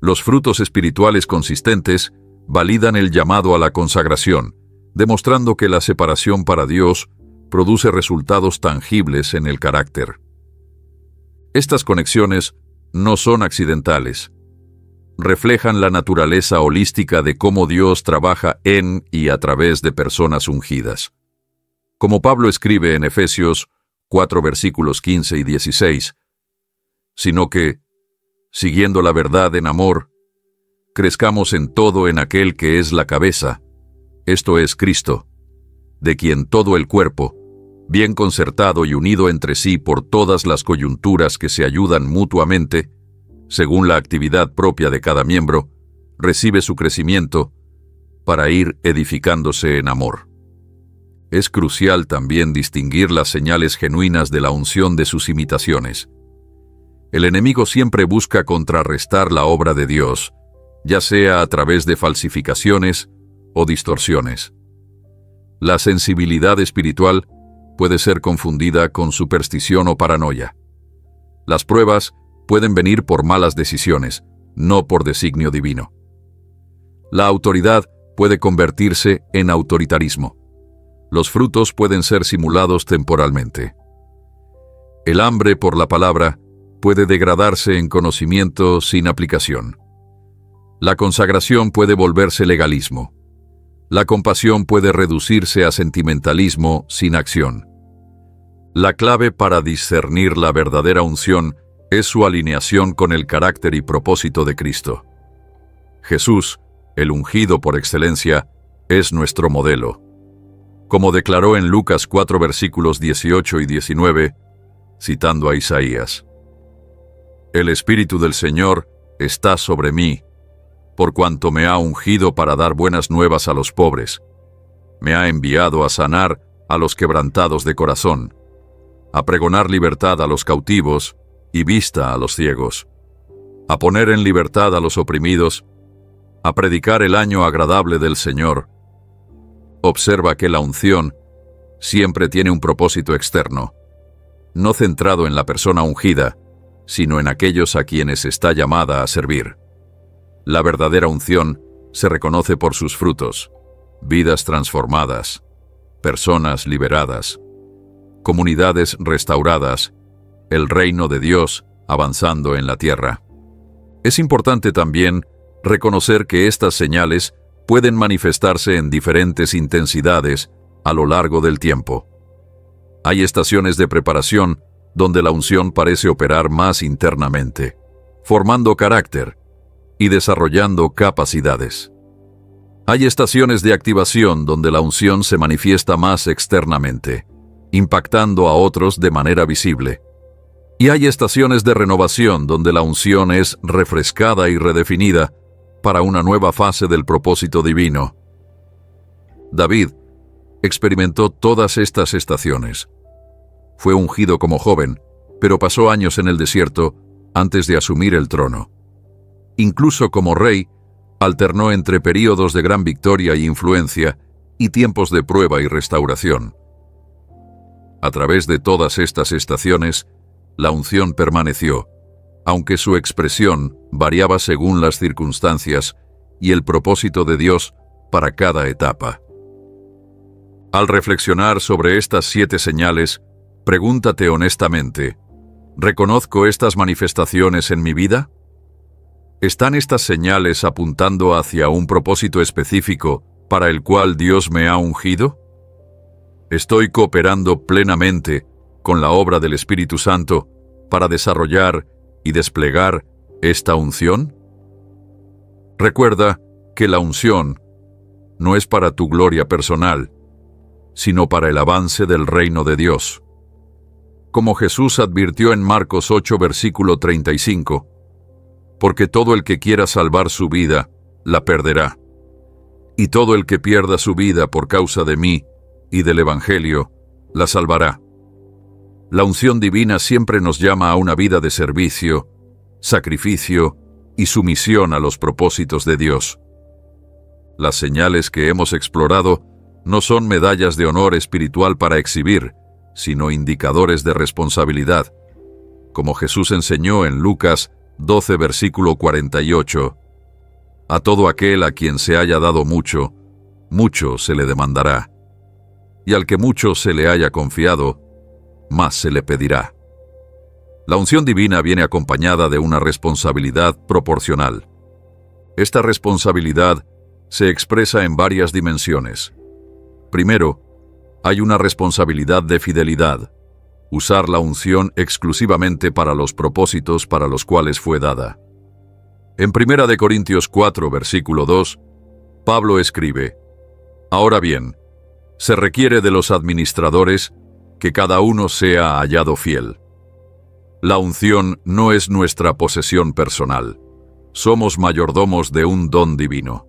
Los frutos espirituales consistentes validan el llamado a la consagración, demostrando que la separación para Dios produce resultados tangibles en el carácter. Estas conexiones no son accidentales. Reflejan la naturaleza holística de cómo Dios trabaja en y a través de personas ungidas. Como Pablo escribe en Efesios 4 versículos 15 y 16, sino que, siguiendo la verdad en amor, crezcamos en todo en aquel que es la cabeza, esto es Cristo, de quien todo el cuerpo, bien concertado y unido entre sí por todas las coyunturas que se ayudan mutuamente, según la actividad propia de cada miembro, recibe su crecimiento para ir edificándose en amor. Es crucial también distinguir las señales genuinas de la unción de sus imitaciones. El enemigo siempre busca contrarrestar la obra de Dios, ya sea a través de falsificaciones o distorsiones. La sensibilidad espiritual puede ser confundida con superstición o paranoia. Las pruebas pueden venir por malas decisiones, no por designio divino. La autoridad puede convertirse en autoritarismo. Los frutos pueden ser simulados temporalmente. El hambre por la palabra puede degradarse en conocimiento sin aplicación. La consagración puede volverse legalismo. La compasión puede reducirse a sentimentalismo sin acción. La clave para discernir la verdadera unción es su alineación con el carácter y propósito de Cristo. Jesús, el ungido por excelencia, es nuestro modelo. Como declaró en Lucas 4 versículos 18 y 19, citando a Isaías: «El Espíritu del Señor está sobre mí, por cuanto me ha ungido para dar buenas nuevas a los pobres. Me ha enviado a sanar a los quebrantados de corazón, a pregonar libertad a los cautivos y vista a los ciegos, a poner en libertad a los oprimidos, a predicar el año agradable del Señor». Observa que la unción siempre tiene un propósito externo, no centrado en la persona ungida, sino en aquellos a quienes está llamada a servir. La verdadera unción se reconoce por sus frutos: vidas transformadas, personas liberadas, comunidades restauradas, el reino de Dios avanzando en la tierra. Es importante también reconocer que estas señales pueden manifestarse en diferentes intensidades a lo largo del tiempo. Hay estaciones de preparación donde la unción parece operar más internamente, formando carácter y desarrollando capacidades. Hay estaciones de activación donde la unción se manifiesta más externamente, impactando a otros de manera visible. Y hay estaciones de renovación donde la unción es refrescada y redefinida para una nueva fase del propósito divino. David experimentó todas estas estaciones. Fue ungido como joven, pero pasó años en el desierto antes de asumir el trono. Incluso como rey, alternó entre períodos de gran victoria y influencia y tiempos de prueba y restauración. A través de todas estas estaciones, la unción permaneció, aunque su expresión variaba según las circunstancias y el propósito de Dios para cada etapa. Al reflexionar sobre estas 7 señales, pregúntate honestamente: ¿reconozco estas manifestaciones en mi vida? ¿Están estas señales apuntando hacia un propósito específico para el cual Dios me ha ungido? ¿Estoy cooperando plenamente con la obra del Espíritu Santo para desarrollar y desplegar esta unción? Recuerda que la unción no es para tu gloria personal, sino para el avance del reino de Dios. Como Jesús advirtió en Marcos 8 versículo 35, «Porque todo el que quiera salvar su vida, la perderá. Y todo el que pierda su vida por causa de mí y del Evangelio, la salvará». La unción divina siempre nos llama a una vida de servicio, sacrificio y sumisión a los propósitos de Dios. Las señales que hemos explorado no son medallas de honor espiritual para exhibir, sino indicadores de responsabilidad. Como Jesús enseñó en Lucas 12 versículo 48, «A todo aquel a quien se haya dado mucho, mucho se le demandará. Y al que mucho se le haya confiado, más se le pedirá». La unción divina viene acompañada de una responsabilidad proporcional. Esta responsabilidad se expresa en varias dimensiones. Primero, hay una responsabilidad de fidelidad, usar la unción exclusivamente para los propósitos para los cuales fue dada. En 1 Corintios 4, versículo 2, Pablo escribe: Ahora bien, se requiere de los administradores que cada uno sea hallado fiel. La unción no es nuestra posesión personal. Somos mayordomos de un don divino.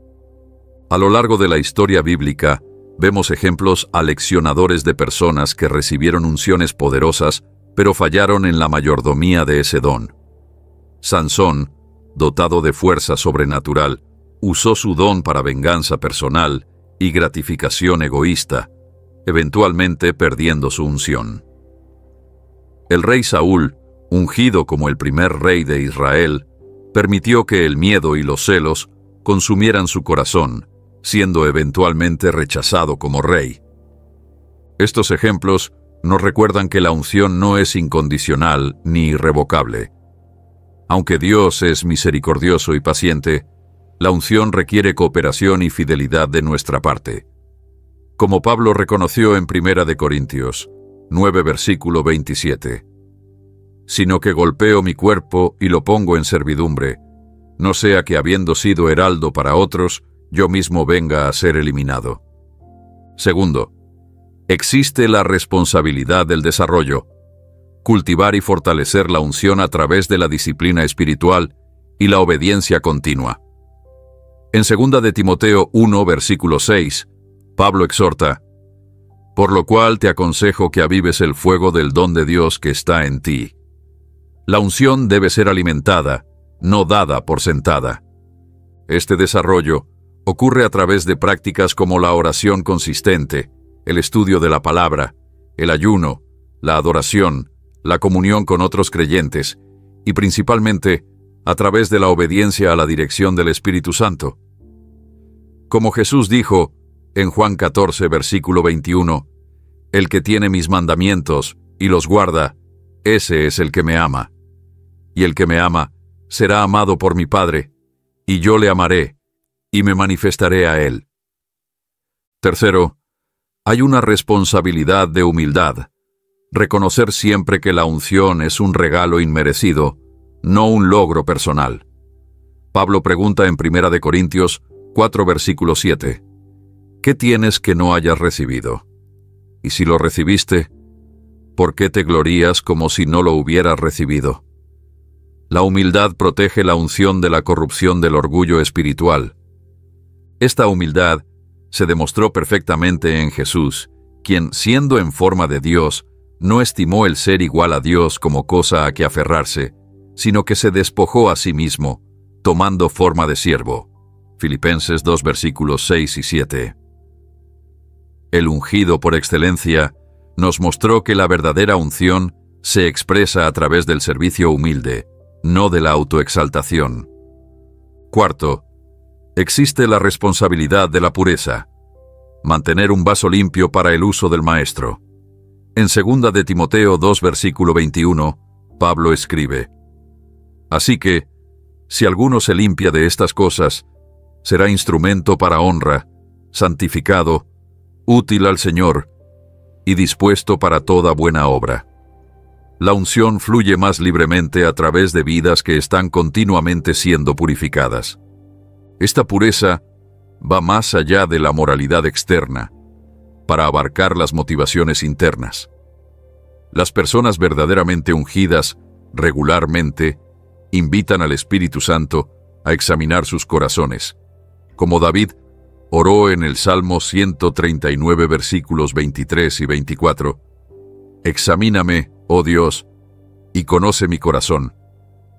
A lo largo de la historia bíblica, vemos ejemplos aleccionadores de personas que recibieron unciones poderosas, pero fallaron en la mayordomía de ese don. Sansón, dotado de fuerza sobrenatural, usó su don para venganza personal y gratificación egoísta, eventualmente perdiendo su unción. El rey Saúl, ungido como el primer rey de Israel, permitió que el miedo y los celos consumieran su corazón, siendo eventualmente rechazado como rey. Estos ejemplos nos recuerdan que la unción no es incondicional ni irrevocable. Aunque Dios es misericordioso y paciente, la unción requiere cooperación y fidelidad de nuestra parte. Como Pablo reconoció en 1 Corintios 9, versículo 27. Sino que golpeo mi cuerpo y lo pongo en servidumbre, no sea que habiendo sido heraldo para otros, yo mismo venga a ser eliminado. Segundo, existe la responsabilidad del desarrollo, cultivar y fortalecer la unción a través de la disciplina espiritual y la obediencia continua. En 2 de Timoteo 1, versículo 6, Pablo exhorta: por lo cual te aconsejo que avives el fuego del don de Dios que está en ti. La unción debe ser alimentada, no dada por sentada. Este desarrollo ocurre a través de prácticas como la oración consistente, el estudio de la palabra, el ayuno, la adoración, la comunión con otros creyentes y principalmente a través de la obediencia a la dirección del Espíritu Santo. Como Jesús dijo en Juan 14, versículo 21, el que tiene mis mandamientos y los guarda, ese es el que me ama. Y el que me ama será amado por mi Padre, y yo le amaré, y me manifestaré a él. Tercero, hay una responsabilidad de humildad, reconocer siempre que la unción es un regalo inmerecido, no un logro personal. Pablo pregunta en 1 Corintios 4, versículo 7, ¿qué tienes que no hayas recibido? Y si lo recibiste, ¿por qué te glorías como si no lo hubieras recibido? La humildad protege la unción de la corrupción del orgullo espiritual. Esta humildad se demostró perfectamente en Jesús, quien, siendo en forma de Dios, no estimó el ser igual a Dios como cosa a que aferrarse, sino que se despojó a sí mismo, tomando forma de siervo. Filipenses 2, versículos 6 y 7. El ungido por excelencia nos mostró que la verdadera unción se expresa a través del servicio humilde, no de la autoexaltación. Cuarto, existe la responsabilidad de la pureza. Mantener un vaso limpio para el uso del maestro. En 2 de Timoteo 2, versículo 21, Pablo escribe: así que, si alguno se limpia de estas cosas, será instrumento para honra, santificado, útil al Señor y dispuesto para toda buena obra. La unción fluye más libremente a través de vidas que están continuamente siendo purificadas. Esta pureza va más allá de la moralidad externa, para abarcar las motivaciones internas. Las personas verdaderamente ungidas, regularmente, invitan al Espíritu Santo a examinar sus corazones, como David oró en el Salmo 139, versículos 23 y 24. Examíname, oh Dios, y conoce mi corazón.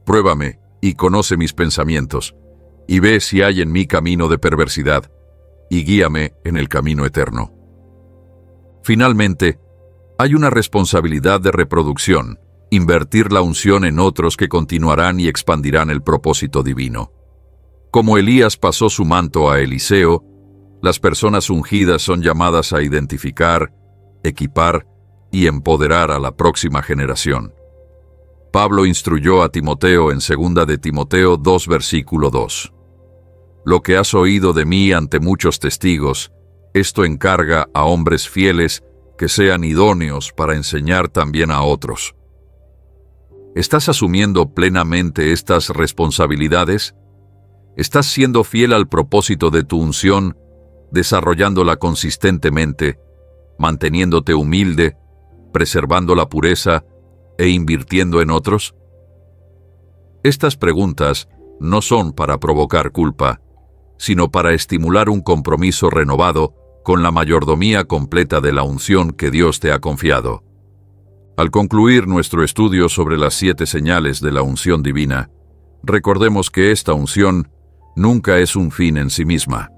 Pruébame y conoce mis pensamientos, y ve si hay en mí camino de perversidad, y guíame en el camino eterno. Finalmente, hay una responsabilidad de reproducción, invertir la unción en otros que continuarán y expandirán el propósito divino. Como Elías pasó su manto a Eliseo, las personas ungidas son llamadas a identificar, equipar y empoderar a la próxima generación. Pablo instruyó a Timoteo en 2 de Timoteo 2, versículo 2. Lo que has oído de mí ante muchos testigos, esto encarga a hombres fieles que sean idóneos para enseñar también a otros. ¿Estás asumiendo plenamente estas responsabilidades? ¿Estás siendo fiel al propósito de tu unción desarrollándola consistentemente, manteniéndote humilde, preservando la pureza e invirtiendo en otros? Estas preguntas no son para provocar culpa, sino para estimular un compromiso renovado con la mayordomía completa de la unción que Dios te ha confiado. Al concluir nuestro estudio sobre las 7 señales de la unción divina, recordemos que esta unción nunca es un fin en sí misma.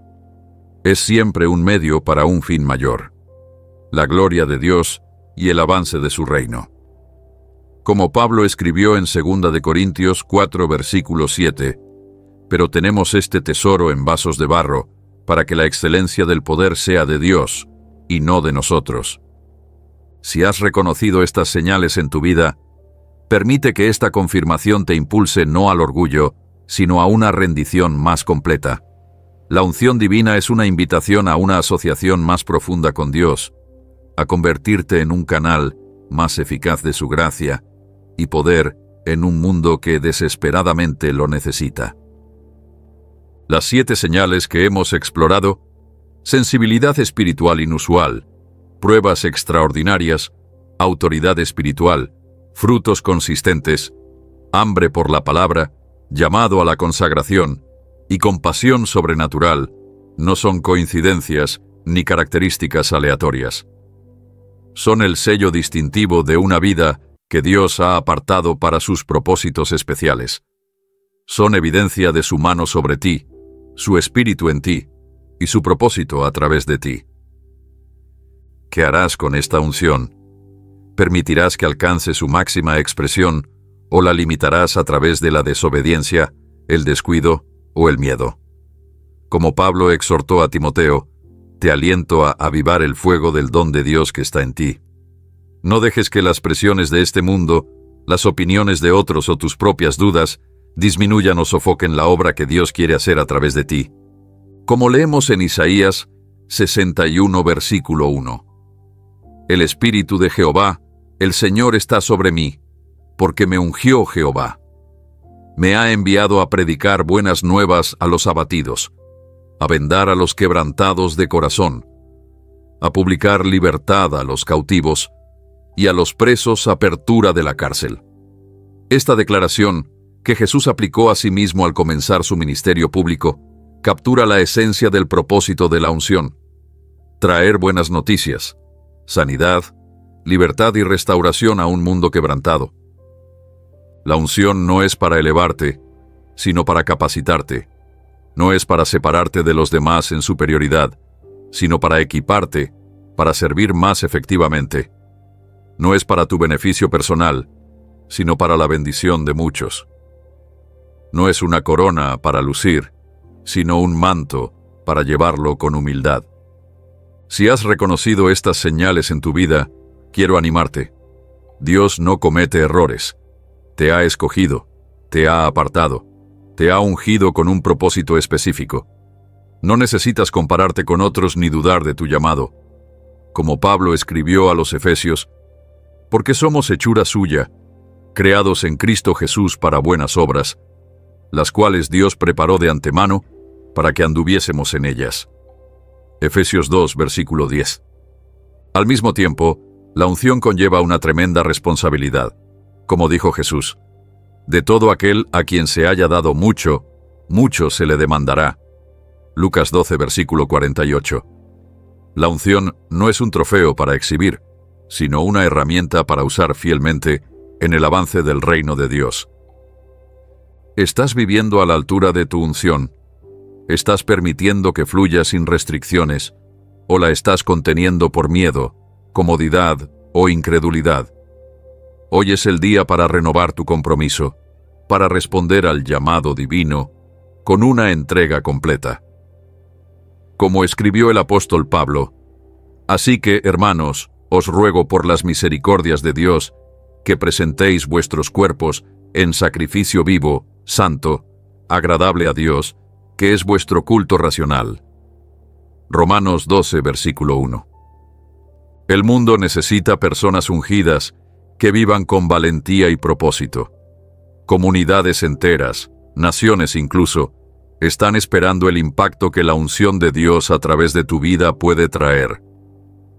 Es siempre un medio para un fin mayor: la gloria de Dios y el avance de su reino. Como Pablo escribió en 2 de Corintios 4, versículo 7, «Pero tenemos este tesoro en vasos de barro, para que la excelencia del poder sea de Dios, y no de nosotros». Si has reconocido estas señales en tu vida, permite que esta confirmación te impulse no al orgullo, sino a una rendición más completa. La unción divina es una invitación a una asociación más profunda con Dios, a convertirte en un canal más eficaz de su gracia y poder en un mundo que desesperadamente lo necesita. Las 7 señales que hemos explorado: sensibilidad espiritual inusual, pruebas extraordinarias, autoridad espiritual, frutos consistentes, hambre por la palabra, llamado a la consagración y compasión sobrenatural, no son coincidencias ni características aleatorias. Son el sello distintivo de una vida que Dios ha apartado para sus propósitos especiales. Son evidencia de su mano sobre ti, su espíritu en ti y su propósito a través de ti. ¿Qué harás con esta unción? ¿Permitirás que alcance su máxima expresión o la limitarás a través de la desobediencia, el descuido o el miedo? Como Pablo exhortó a Timoteo, te aliento a avivar el fuego del don de Dios que está en ti. No dejes que las presiones de este mundo, las opiniones de otros o tus propias dudas disminuyan o sofoquen la obra que Dios quiere hacer a través de ti. Como leemos en Isaías 61, versículo 1. El Espíritu de Jehová, el Señor, está sobre mí, porque me ungió Jehová. Me ha enviado a predicar buenas nuevas a los abatidos, a vendar a los quebrantados de corazón, a publicar libertad a los cautivos y a los presos apertura de la cárcel. Esta declaración, que Jesús aplicó a sí mismo al comenzar su ministerio público, captura la esencia del propósito de la unción: traer buenas noticias, sanidad, libertad y restauración a un mundo quebrantado. La unción no es para elevarte, sino para capacitarte. No es para separarte de los demás en superioridad, sino para equiparte, para servir más efectivamente. No es para tu beneficio personal, sino para la bendición de muchos. No es una corona para lucir, sino un manto para llevarlo con humildad. Si has reconocido estas señales en tu vida, quiero animarte. Dios no comete errores. Te ha escogido, te ha apartado, te ha ungido con un propósito específico. No necesitas compararte con otros ni dudar de tu llamado. Como Pablo escribió a los Efesios, porque somos hechura suya, creados en Cristo Jesús para buenas obras, las cuales Dios preparó de antemano para que anduviésemos en ellas. Efesios 2, versículo 10. Al mismo tiempo, la unción conlleva una tremenda responsabilidad. Como dijo Jesús, de todo aquel a quien se haya dado mucho, mucho se le demandará. Lucas 12, versículo 48. La unción no es un trofeo para exhibir, sino una herramienta para usar fielmente en el avance del reino de Dios. ¿Estás viviendo a la altura de tu unción? ¿Estás permitiendo que fluya sin restricciones? ¿O la estás conteniendo por miedo, comodidad o incredulidad? Hoy es el día para renovar tu compromiso, para responder al llamado divino con una entrega completa. Como escribió el apóstol Pablo, así que, hermanos, os ruego por las misericordias de Dios, que presentéis vuestros cuerpos en sacrificio vivo, santo, agradable a Dios, que es vuestro culto racional. Romanos 12, versículo 1. El mundo necesita personas ungidas que vivan con valentía y propósito. Comunidades enteras, naciones incluso, Están esperando el impacto que la unción de Dios a través de tu vida puede traer.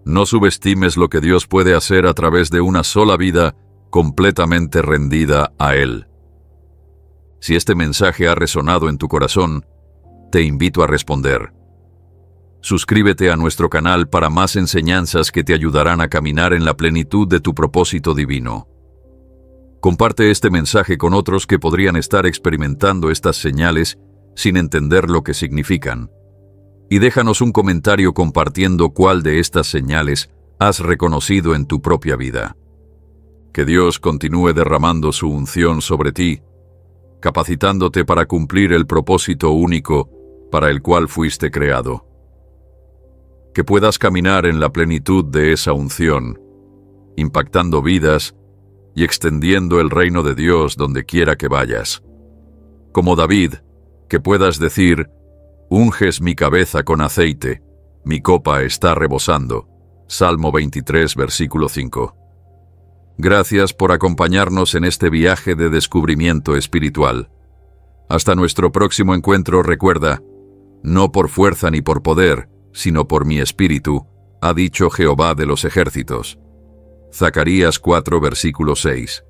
No subestimes lo que Dios puede hacer a través de una sola vida completamente rendida a Él. Si este mensaje ha resonado en tu corazón, te invito a responder. Suscríbete a nuestro canal para más enseñanzas que te ayudarán a caminar en la plenitud de tu propósito divino. Comparte este mensaje con otros que podrían estar experimentando estas señales sin entender lo que significan. Y déjanos un comentario compartiendo cuál de estas señales has reconocido en tu propia vida. Que Dios continúe derramando su unción sobre ti, capacitándote para cumplir el propósito único para el cual fuiste creado. Que puedas caminar en la plenitud de esa unción, impactando vidas y extendiendo el reino de Dios donde quiera que vayas. Como David, que puedas decir: unges mi cabeza con aceite, mi copa está rebosando. Salmo 23, versículo 5. Gracias por acompañarnos en este viaje de descubrimiento espiritual. Hasta nuestro próximo encuentro, recuerda: no por fuerza ni por poder, sino por mi espíritu, ha dicho Jehová de los ejércitos. Zacarías 4, versículo 6.